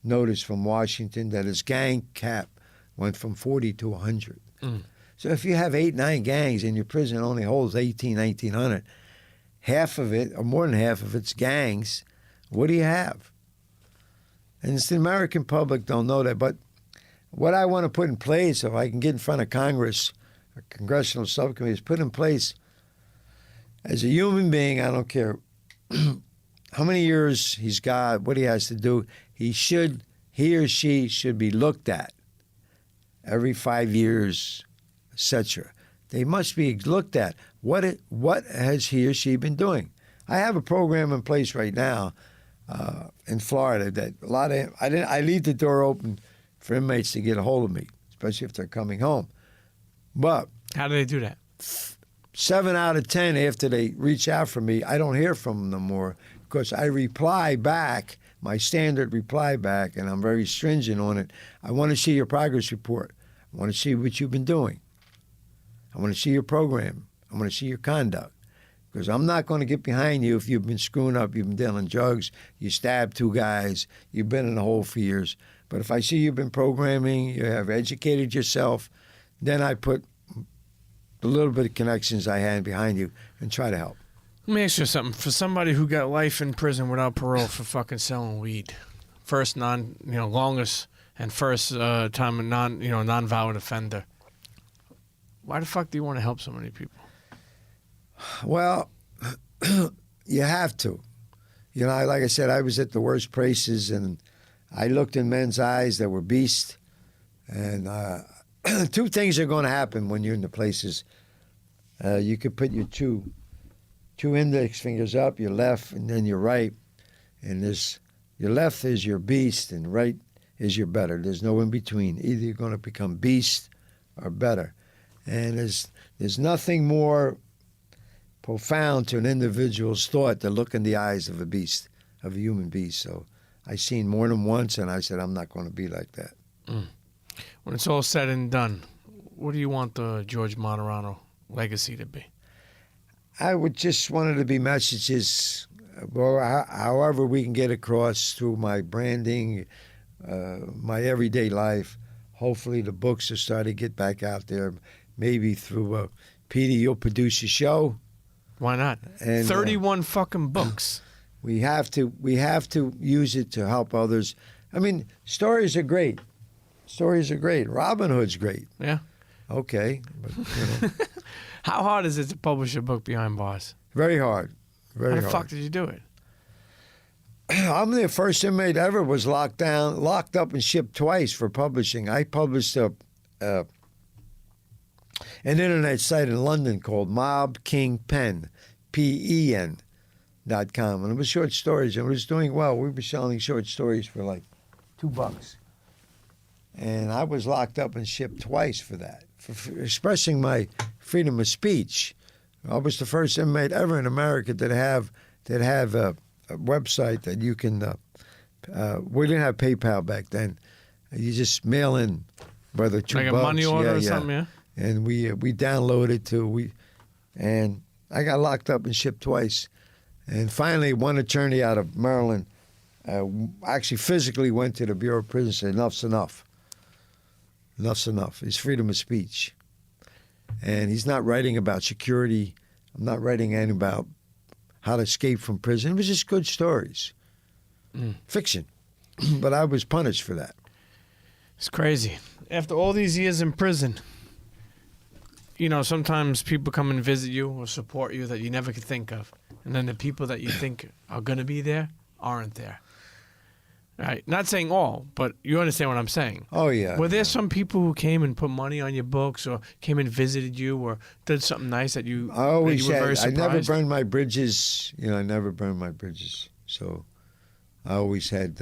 notice from Washington that his gang cap went from 40 to 100. So if you have 8, 9 gangs and your prison only holds 1,900, half of it, or more than half of it's gangs, what do you have? And it's the American public don't know that. But what I want to put in place, if I can get in front of Congress, or congressional subcommittees, put in place as a human being, I don't care how many years he's got, what he has to do, he or she should be looked at every 5 years, etc. They must be looked at. What has he or she been doing? I have a program in place right now in Florida that I leave the door open for inmates to get a hold of me, especially if they're coming home. But How do they do that? 7 out of 10 after they reach out for me, I don't hear from them no more because I reply back, my standard reply back, and I'm very stringent on it. I want to see your progress report. I want to see what you've been doing. I want to see your program. I want to see your conduct. Because I'm not going to get behind you if you've been screwing up, you've been dealing drugs, you stabbed 2 guys, you've been in the hole for years. But if I see you've been programming, you have educated yourself, then I put the little bit of connections I had behind you and try to help. Let me ask you something. For somebody who got life in prison without parole for fucking selling weed, longest and first time a non-violent offender, why the fuck do you want to help so many people? Well, you have to. Like I said, I was at the worst places, and I looked in men's eyes that were beasts. And 2 things are going to happen when you're in the places. You could put your two index fingers up, your left and then your right. And your left is your beast and right is your better. There's no in between. Either you're going to become beast or better. And there's nothing more profound to an individual's thought to look in the eyes of a beast, of a human beast. So I seen more than once, and I said, I'm not going to be like that. When it's all said and done, what do you want the George MARTORANO legacy to be? I would just want it to be messages, or however we can get across through my branding, my everyday life. Hopefully the books will start to get back out there. Maybe through Peter, you'll produce a show. Why not? And 31 fucking books. We have to use it to help others. I mean, stories are great. Stories are great. Robin Hood's great. Yeah. Okay. But, How hard is it to publish a book behind bars? Very hard. Very How hard. the fuck did you do it? I'm the first inmate ever was locked up and shipped twice for publishing. I published an internet site in London called MobKingPen, PEN.com. And it was short stories, and it was doing well. We were selling short stories for like $2. And I was locked up and shipped twice for that, for expressing my freedom of speech. I was the first inmate ever in America that have a website that you can. We didn't have PayPal back then. You just mail in, whether $2. Like a money order or something, yeah? And we downloaded too. And I got locked up and shipped twice. And finally, one attorney out of Maryland actually physically went to the Bureau of Prisons and said, enough's enough. Enough's enough. It's freedom of speech. And he's not writing about security. I'm not writing anything about how to escape from prison. It was just good stories. Fiction. But I was punished for that. It's crazy. After all these years in prison, sometimes people come and visit you or support you that you never could think of. And then the people that you think are going to be there aren't there. Right? Not saying all, but you understand what I'm saying. Oh, yeah. Were there some people who came and put money on your books or came and visited you or did something nice that you, I always were very said, surprised? I never burned my bridges. I never burned my bridges. So I always had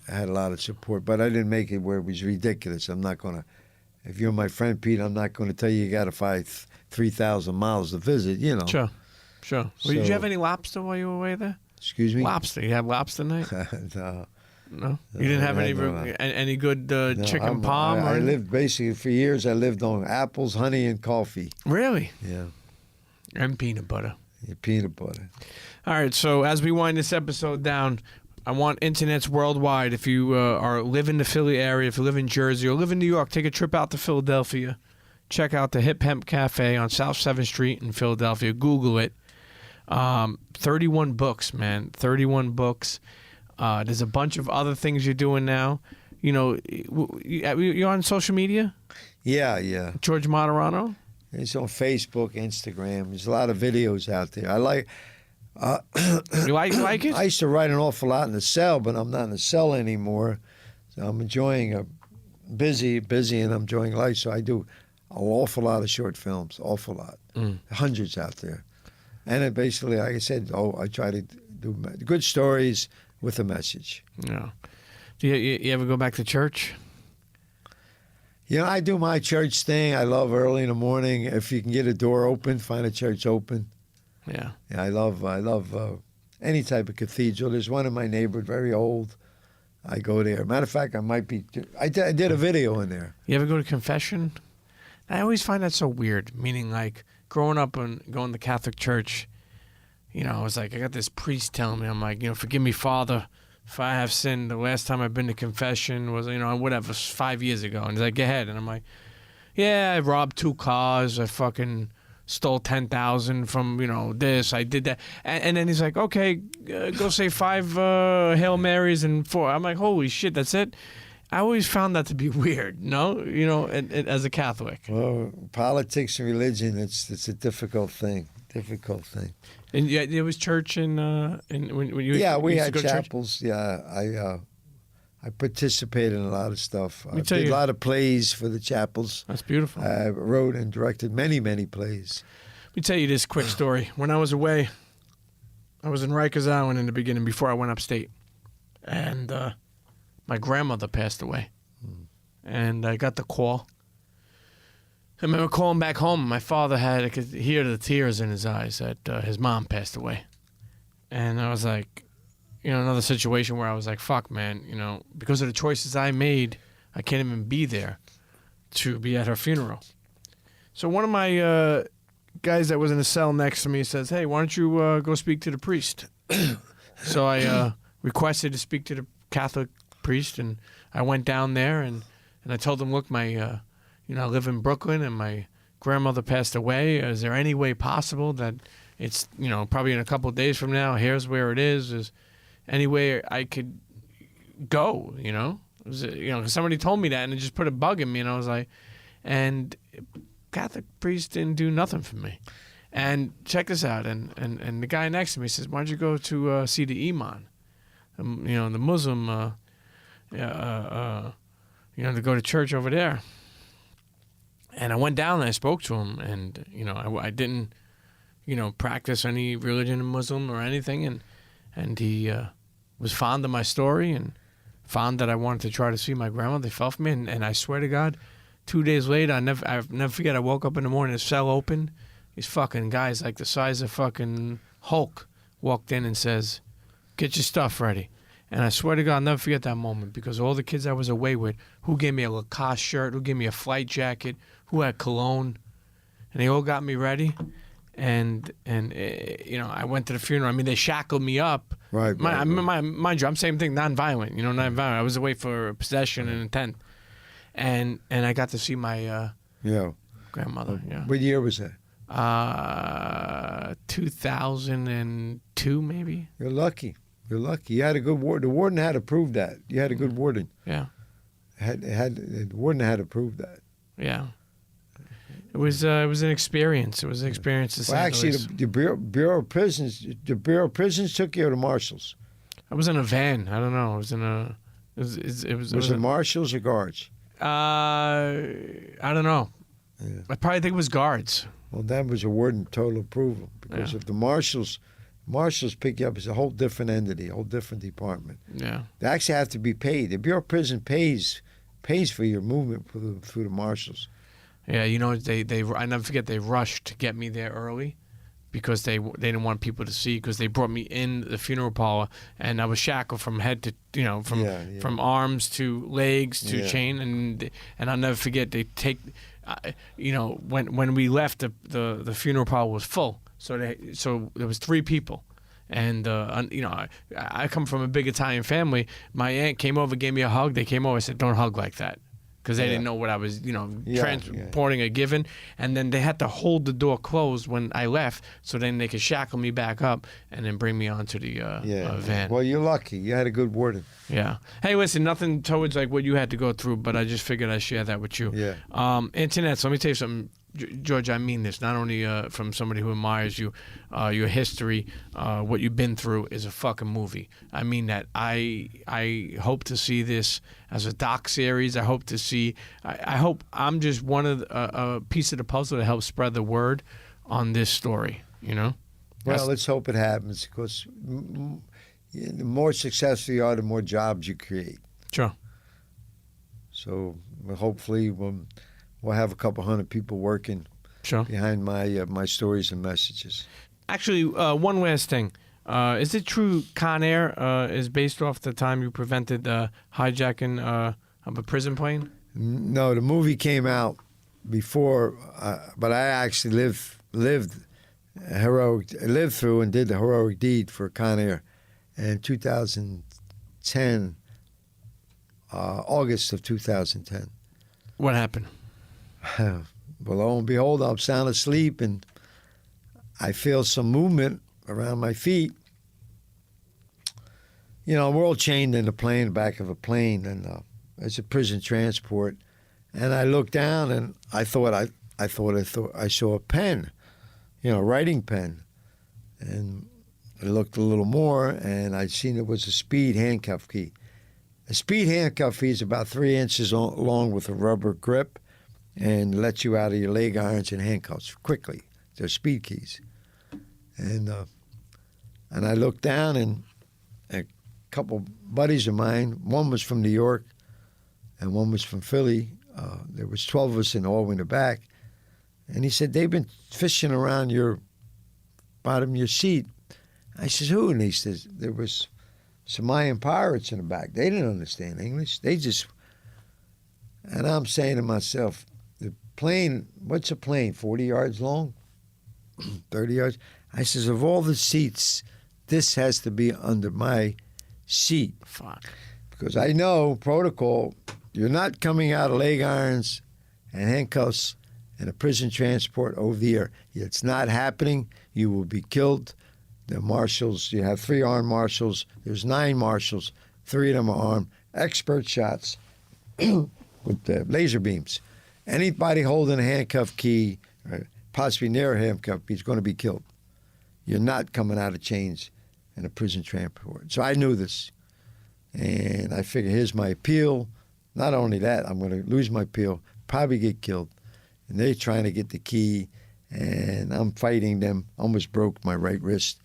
a lot of support. But I didn't make it where it was ridiculous. I'm not going to, if you're my friend, Pete, I'm not going to tell you got to fly 3,000 miles to visit, Sure. Well, did you So- have any lobster while you were away there? Excuse me? Lobster. You have lobster night? No. No, you didn't have any good chicken palm. I lived basically for years. I lived on apples, honey, and coffee. Really? Yeah, And peanut butter. yeah, peanut butter. All right, so as we wind this episode down, I want internets worldwide. If you live in the Philly area, if you live in Jersey or live in New York, take a trip out to Philadelphia. Check out the Hip Hemp Cafe on South 7th Street in Philadelphia. Google it. 31 books, man. 31 books. There's a bunch of other things you're doing now. You know, you're on social media? Yeah. George Martorano? It's on Facebook, Instagram. There's a lot of videos out there. I like. You like it? I used to write an awful lot in the cell, but I'm not in the cell anymore. So I'm enjoying busy, and I'm enjoying life. So I do an awful lot of short films, awful lot, hundreds out there. And it basically, like I said, I try to do good stories with a message. Yeah. Do you ever go back to church? You know, I do my church thing. I love early in the morning. If you can get a door open, find a church open. Yeah. I love any type of cathedral. There's one in my neighborhood, very old. I go there. Matter of fact, I did a video in there. You ever go to confession? I always find that so weird, meaning like growing up and going to Catholic church, you know, I was like, I got this priest telling me, I'm like, you know, forgive me, Father, if I have sinned. The last time I've been to confession was, you know, whatever, 5 years ago. And he's like, go ahead. And I'm like, yeah, I robbed 2 cars. I fucking stole 10,000 from, you know, this. I did that. And then he's like, okay, go say 5 Hail Marys and 4. I'm like, holy shit, that's it? I always found that to be weird, no? You know, as a Catholic. Well, politics and religion, it's a difficult thing. And yeah, there was church in when you we used had to go to church? chapels. Yeah, I participated in a lot of stuff. I tell did you- a lot of plays for the chapels. That's beautiful. I wrote and directed many plays. Let me tell you this quick story. When I was away, I was in Rikers Island in the beginning before I went upstate. And my grandmother passed away. And I got the call. I remember calling back home. My father I could hear the tears in his eyes that his mom passed away. And I was like, you know, another situation where I was like, fuck, man, you know, because of the choices I made, I can't even be there to be at her funeral. So one of my guys that was in the cell next to me says, hey, why don't you go speak to the priest? So I requested to speak to the Catholic priest, and I went down there, and I told him, look, my, you know, I live in Brooklyn, and my grandmother passed away. Is there any way possible that it's, you know, probably in a couple of days from now, here's where it is. Is any way I could go, you know? You know, 'cause somebody told me that, and it just put a bug in me, and I was like, and Catholic priest didn't do nothing for me. And check this out, and the guy next to me says, why don't you go to see the imam, you know, the Muslim, you know, to go to church over there. And I went down and I spoke to him, and, you know, I didn't, you know, practice any religion in Muslim or anything, and he was fond of my story and fond that I wanted to try to see my grandma. They fell for me, and I swear to God, 2 days later, I'll never forget, I woke up in the morning, the cell opened, these fucking guys like the size of fucking Hulk walked in and says, get your stuff ready. And I swear to God, I'll never forget that moment, because all the kids I was away with, who gave me a Lacoste shirt, who gave me a flight jacket, who had cologne, and they all got me ready. And you know, I went to the funeral. I mean, they shackled me up. Right. Mind you, I'm same thing, non-violent. You know, non-violent. I was away for possession and intent. And I got to see my grandmother. Yeah. What year was that? 2002, maybe. You're lucky. You had a good warden. The warden had to prove that. You had a good warden. Yeah. The warden had to prove that. Yeah. It was an experience. It was an experience to say Well, the actually, least. the Bureau of Prisons took you to Marshals. I was in a van. I don't know. I was in a. Was it Marshals or Guards? I don't know. Yeah. I probably think it was guards. Well, that was a warden total approval, because if the Marshals pick you up, it's a whole different entity, a whole different department. Yeah. They actually have to be paid. The Bureau of Prison pays for your movement through the Marshals. Yeah, you know, I never forget, they rushed to get me there early because they didn't want people to see, because they brought me in the funeral parlor and I was shackled from head to from arms to legs to chain, and I'll never forget, they take when we left, the funeral parlor was full, so there was 3 people. And I come from a big Italian family. My aunt came over, gave me a hug. They came over, said, "Don't hug like that," because they didn't know what I was, transporting or giving. And then they had to hold the door closed when I left, so then they could shackle me back up and then bring me onto the van. Well, you're lucky. You had a good warden. Yeah. Hey, listen, nothing towards like what you had to go through, but I just figured I'd share that with you. Yeah. Internet. So let me tell you something, George. I mean this not only from somebody who admires you, your history, what you've been through is a fucking movie. I mean that. I hope to see this as a doc series. I hope to see. I hope I'm just one of a piece of the puzzle to help spread the word on this story. Well, let's hope it happens, because the more successful you are, the more jobs you create. Sure. So hopefully we'll have a couple hundred people working behind my stories and messages. Actually, one last thing. Is it true Con Air is based off the time you prevented the hijacking of a prison plane? No, the movie came out before, but I actually lived through and did the heroic deed for Con Air in 2010, August of 2010. What happened? Well, lo and behold, I'm sound asleep, and I feel some movement around my feet. We're all chained in the back of a plane, and it's a prison transport. And I looked down, and I thought I saw a pen, writing pen, and I looked a little more, and I'd seen it was a speed handcuff key. A speed handcuff key is about 3 inches long with a rubber grip, and lets you out of your leg irons and handcuffs quickly. They're speed keys. And I looked down, and a couple buddies of mine, one was from New York and one was from Philly. There was 12 of us in all in the back. And he said, "They've been fishing around your bottom of your seat." I said, "Who?" And he says, "There was Somalian pirates in the back. They didn't understand English. They just..." And I'm saying to myself, the plane, what's a plane, 40 yards long? 30 yards? I says, of all the seats, this has to be under my seat. Fuck. Because I know protocol, you're not coming out of leg irons and handcuffs and a prison transport over the air. It's not happening. You will be killed. The marshals, you have 3 armed marshals. There's 9 marshals. 3 of them are armed. Expert shots with laser beams. Anybody holding a handcuff key, or possibly near a handcuff key, is going to be killed. You're not coming out of chains in a prison transport. So I knew this. And I figured, here's my appeal. Not only that, I'm going to lose my appeal, probably get killed. And they're trying to get the key, and I'm fighting them. Almost broke my right wrist.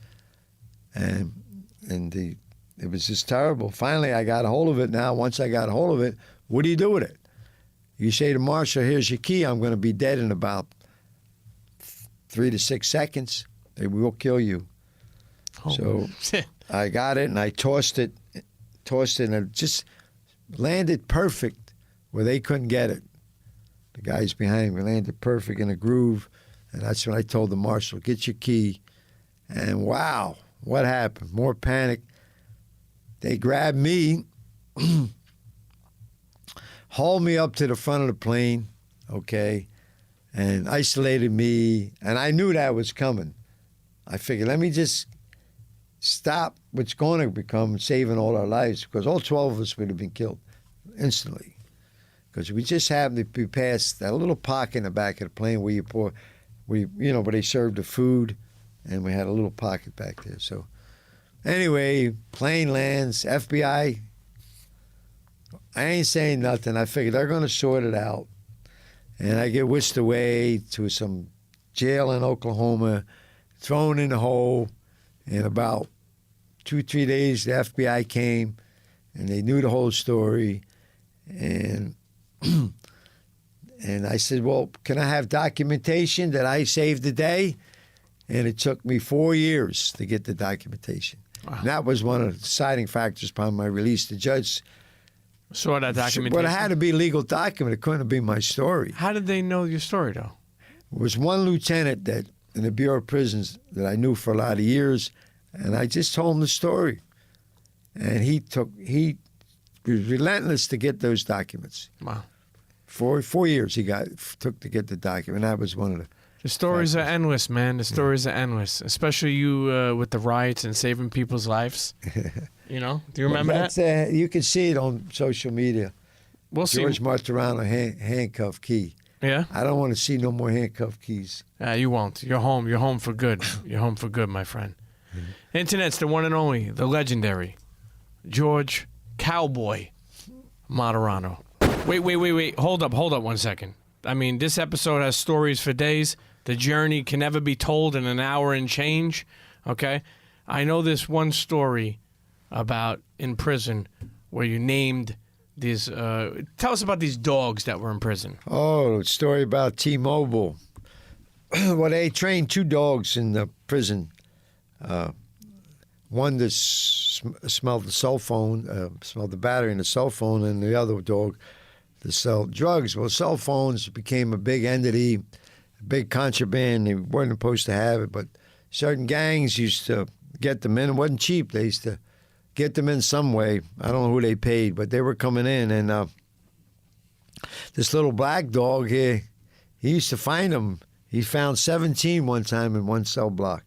And it was just terrible. Finally, I got a hold of it now. Once I got a hold of it, what do you do with it? You say to Marshall, here's your key. I'm going to be dead in about 3 to 6 seconds. They will kill you. Oh. So I got it, and I tossed it, and it just landed perfect where they couldn't get it. The guys behind me landed perfect in a groove, and that's when I told the marshal, get your key. And wow, what happened? More panic. They grabbed me, hauled me up to the front of the plane, okay, and isolated me, and I knew that was coming. I figured, let me just stop what's going to become saving all our lives, because all 12 of us would have been killed instantly. Because we just happened to be past that little pocket in the back of the plane where where they served the food, and we had a little pocket back there. So anyway, plane lands, FBI, I ain't saying nothing. I figured they're going to sort it out. And I get whisked away to some jail in Oklahoma, thrown in the hole. In about 2-3 days, the FBI came, and they knew the whole story. And and I said, well, can I have documentation that I saved the day? and it took me 4 years to get the documentation. Wow. And that was one of the deciding factors upon my release. The judge saw that documentation. But it had to be a legal document. It couldn't be my story. How did they know your story, though? There was one lieutenant that in the Bureau of Prisons that I knew for a lot of years, and I just told him the story. And he was relentless to get those documents. Wow. 4 years took to get the document. That was one of the stories are endless, man. The stories are endless, especially you with the riots and saving people's lives. You know, do you remember that? You can see it on social media. We'll see. George MARTORANO handcuff key. Yeah. I don't want to see no more handcuff keys. You won't. You're home. You're home for good. You're home for good, my friend. Internet's the one and only, the legendary George Cowboy MARTORANO. Wait. Hold up 1 second. I mean, this episode has stories for days. The journey can never be told in an hour and change. Okay? I know this one story about in prison where you named these. Tell us about these dogs that were in prison. Oh, story about T-Mobile. Well, they trained 2 dogs in the prison. One that smelled the cell phone, smelled the battery in the cell phone, and the other dog to sell drugs. Well, cell phones became a big entity, a big contraband. They weren't supposed to have it, but certain gangs used to get them in. It wasn't cheap. They used to get them in some way. I don't know who they paid, but they were coming in. And this little black dog here, he used to find them. He found 17 one time in one cell block.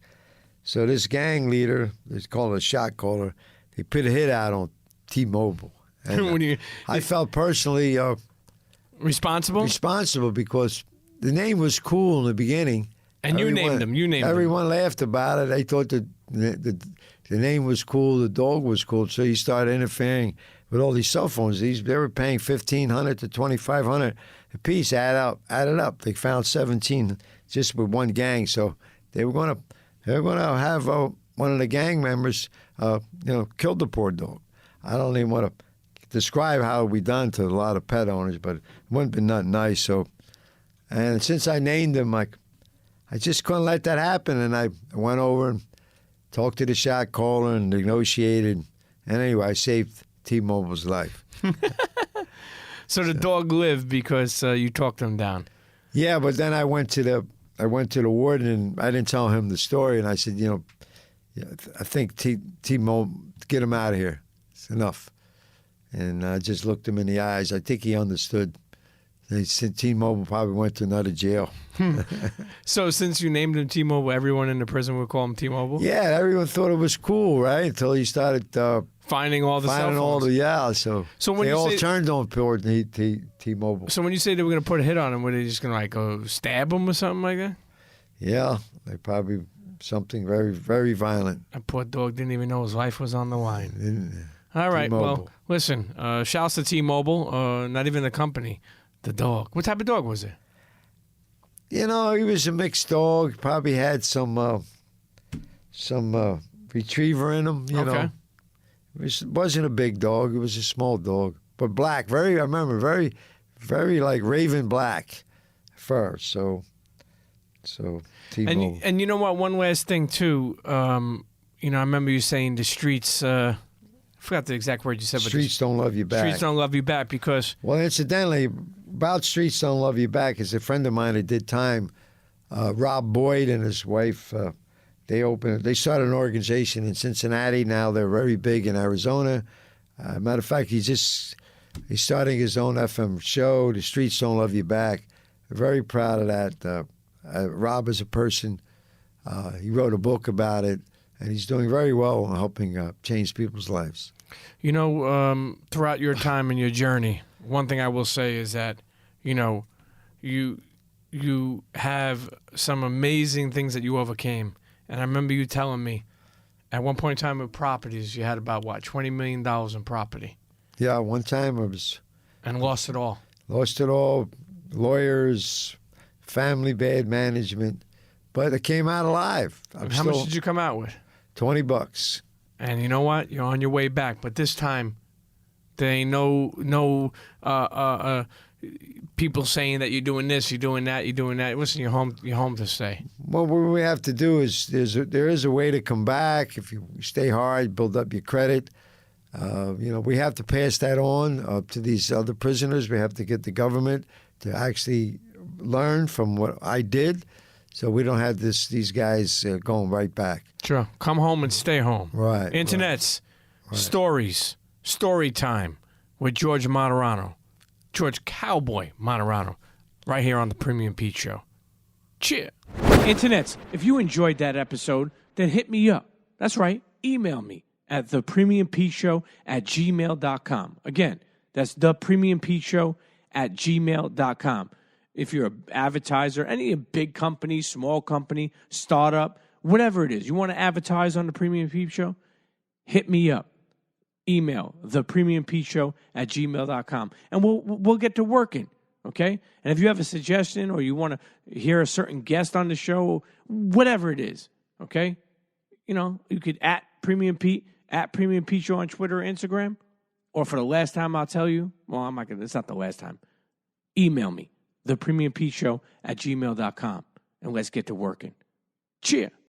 So this gang leader, they call it a shot caller, they put a hit out on T-Mobile. And I felt personally responsible because the name was cool in the beginning. And you named them. Everyone laughed about it. They thought the name was cool, the dog was cool. So you started interfering with all these cell phones. They were paying $1,500 to $2,500 a piece. Added up. They found 17 just with one gang. So they were going to have one of the gang members, killed the poor dog. I don't even want to describe how we done to a lot of pet owners, but it wouldn't been nothing nice. So, and since I named him, I just couldn't let that happen. And I went over and talked to the shot caller and negotiated. And anyway, I saved T-Mobile's life. So the dog lived because you talked him down. Yeah, but then I went to the warden and I didn't tell him the story. And I said, I think T-Mobile, get him out of here. It's enough. And I just looked him in the eyes. I think he understood. They said T-Mobile probably went to another jail. So since you named him T-Mobile, everyone in the prison would call him T-Mobile? Yeah, everyone thought it was cool, right? Until he started finding all the cell phones. So when they all turned on toward T-Mobile. So when you say they were going to put a hit on him, were they just going to go stab him or something like that? Yeah, they probably something very, very violent. That poor dog didn't even know his life was on the line. All right, T-Mobile. Well, listen, shouts to T-Mobile, not even the company, the dog. What type of dog was it? He was a mixed dog. Probably had some retriever in him, you know. It wasn't a big dog. It was a small dog, but black. I remember, very, very like raven black fur. So T-Mobile. And you know what? One last thing, too. I remember you saying the streets... I forgot the exact word you said. Streets don't love you back. Streets don't love you back because... Well, incidentally, about Streets Don't Love You Back is a friend of mine that did time, Rob Boyd and his wife. They started an organization in Cincinnati. Now they're very big in Arizona. Matter of fact, he's starting his own FM show, The Streets Don't Love You Back. Very proud of that. Rob is a person. He wrote a book about it. And he's doing very well in helping change people's lives. Throughout your time and your journey, one thing I will say is that, you have some amazing things that you overcame. And I remember you telling me at one point in time with properties, you had about, $20 million in property. Yeah, one time And lost it all. Lost it all. Lawyers, family, bad management. But I came out alive. How much did you come out with? $20. And you know what? You're on your way back. But this time, there ain't no people saying that you're doing this, you're doing that, you're doing that. Listen, you're home to stay. Well, what we have to do is there is a way to come back if you stay hard, build up your credit. We have to pass that on to these other prisoners. We have to get the government to actually learn from what I did, so we don't have these guys going right back. Sure. Come home and stay home. Right. Internets, right. Stories, story time with George Martorano, George Cowboy Martorano, right here on the Premium Pete Show. Chea. Internets, if you enjoyed that episode, then hit me up. That's right. Email me at thepremiumpeteshow@gmail.com. Again, that's thepremiumpeteshow@gmail.com. If you're an advertiser, any big company, small company, startup, whatever it is, you want to advertise on the Premium Pete Show, hit me up. Email thepremiumpeteshow@gmail.com, and we'll get to working, okay? And if you have a suggestion or you want to hear a certain guest on the show, whatever it is, okay? You could at Premium Pete Show on Twitter or Instagram, or for the last time I'll tell you, well, I'm not gonna. It's not the last time. Email me, thepremiumpeteshow@gmail.com, and let's get to working. Cheer.